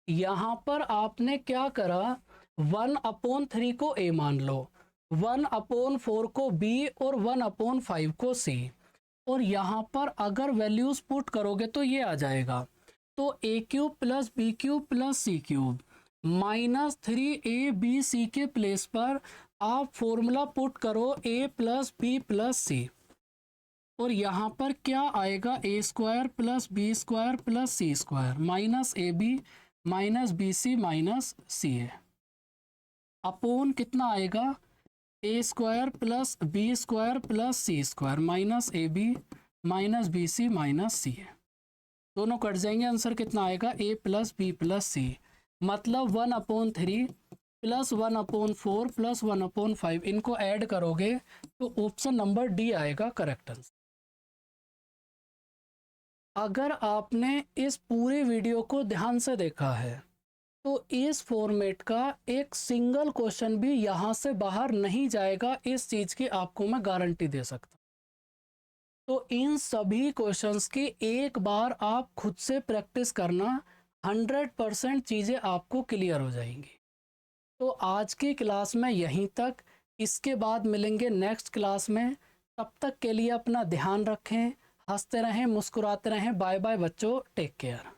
यहाँ पर आपने क्या करा, 1/3 को a मान लो, 1/4 को b और 1/5 को c। और यहाँ पर अगर वैल्यूज पुट करोगे तो ये आ जाएगा। तो a cube plus B cube plus C cube minus 3abc के प्लेस पर आप फॉर्मूला पुट करो a प्लस बी प्लस सी, और यहाँ पर क्या आएगा, a square plus B square plus C square minus A B minus B C minus C a upon कितना आएगा, a square plus B square plus C square minus A B minus B C minus C a. दोनों cut जाएंगे, answer कितना आएगा, a plus B plus सी, मतलब 1/3 plus 1/4 plus 1/5, इनको add करोगे तो ऑप्शन नंबर डी आएगा करेक्ट आंसर। अगर आपने इस पूरे वीडियो को ध्यान से देखा है तो इस फॉर्मेट का एक सिंगल क्वेश्चन भी यहाँ से बाहर नहीं जाएगा, इस चीज़ की आपको मैं गारंटी दे सकता। तो इन सभी क्वेश्चंस की एक बार आप खुद से प्रैक्टिस करना, 100% चीज़ें आपको क्लियर हो जाएंगी। तो आज की क्लास में यहीं तक, इसके बाद मिलेंगे नेक्स्ट क्लास में। तब तक के लिए अपना ध्यान रखें, हंसते रहें, मुस्कुराते रहें। बाय बाय बच्चों, टेक केयर।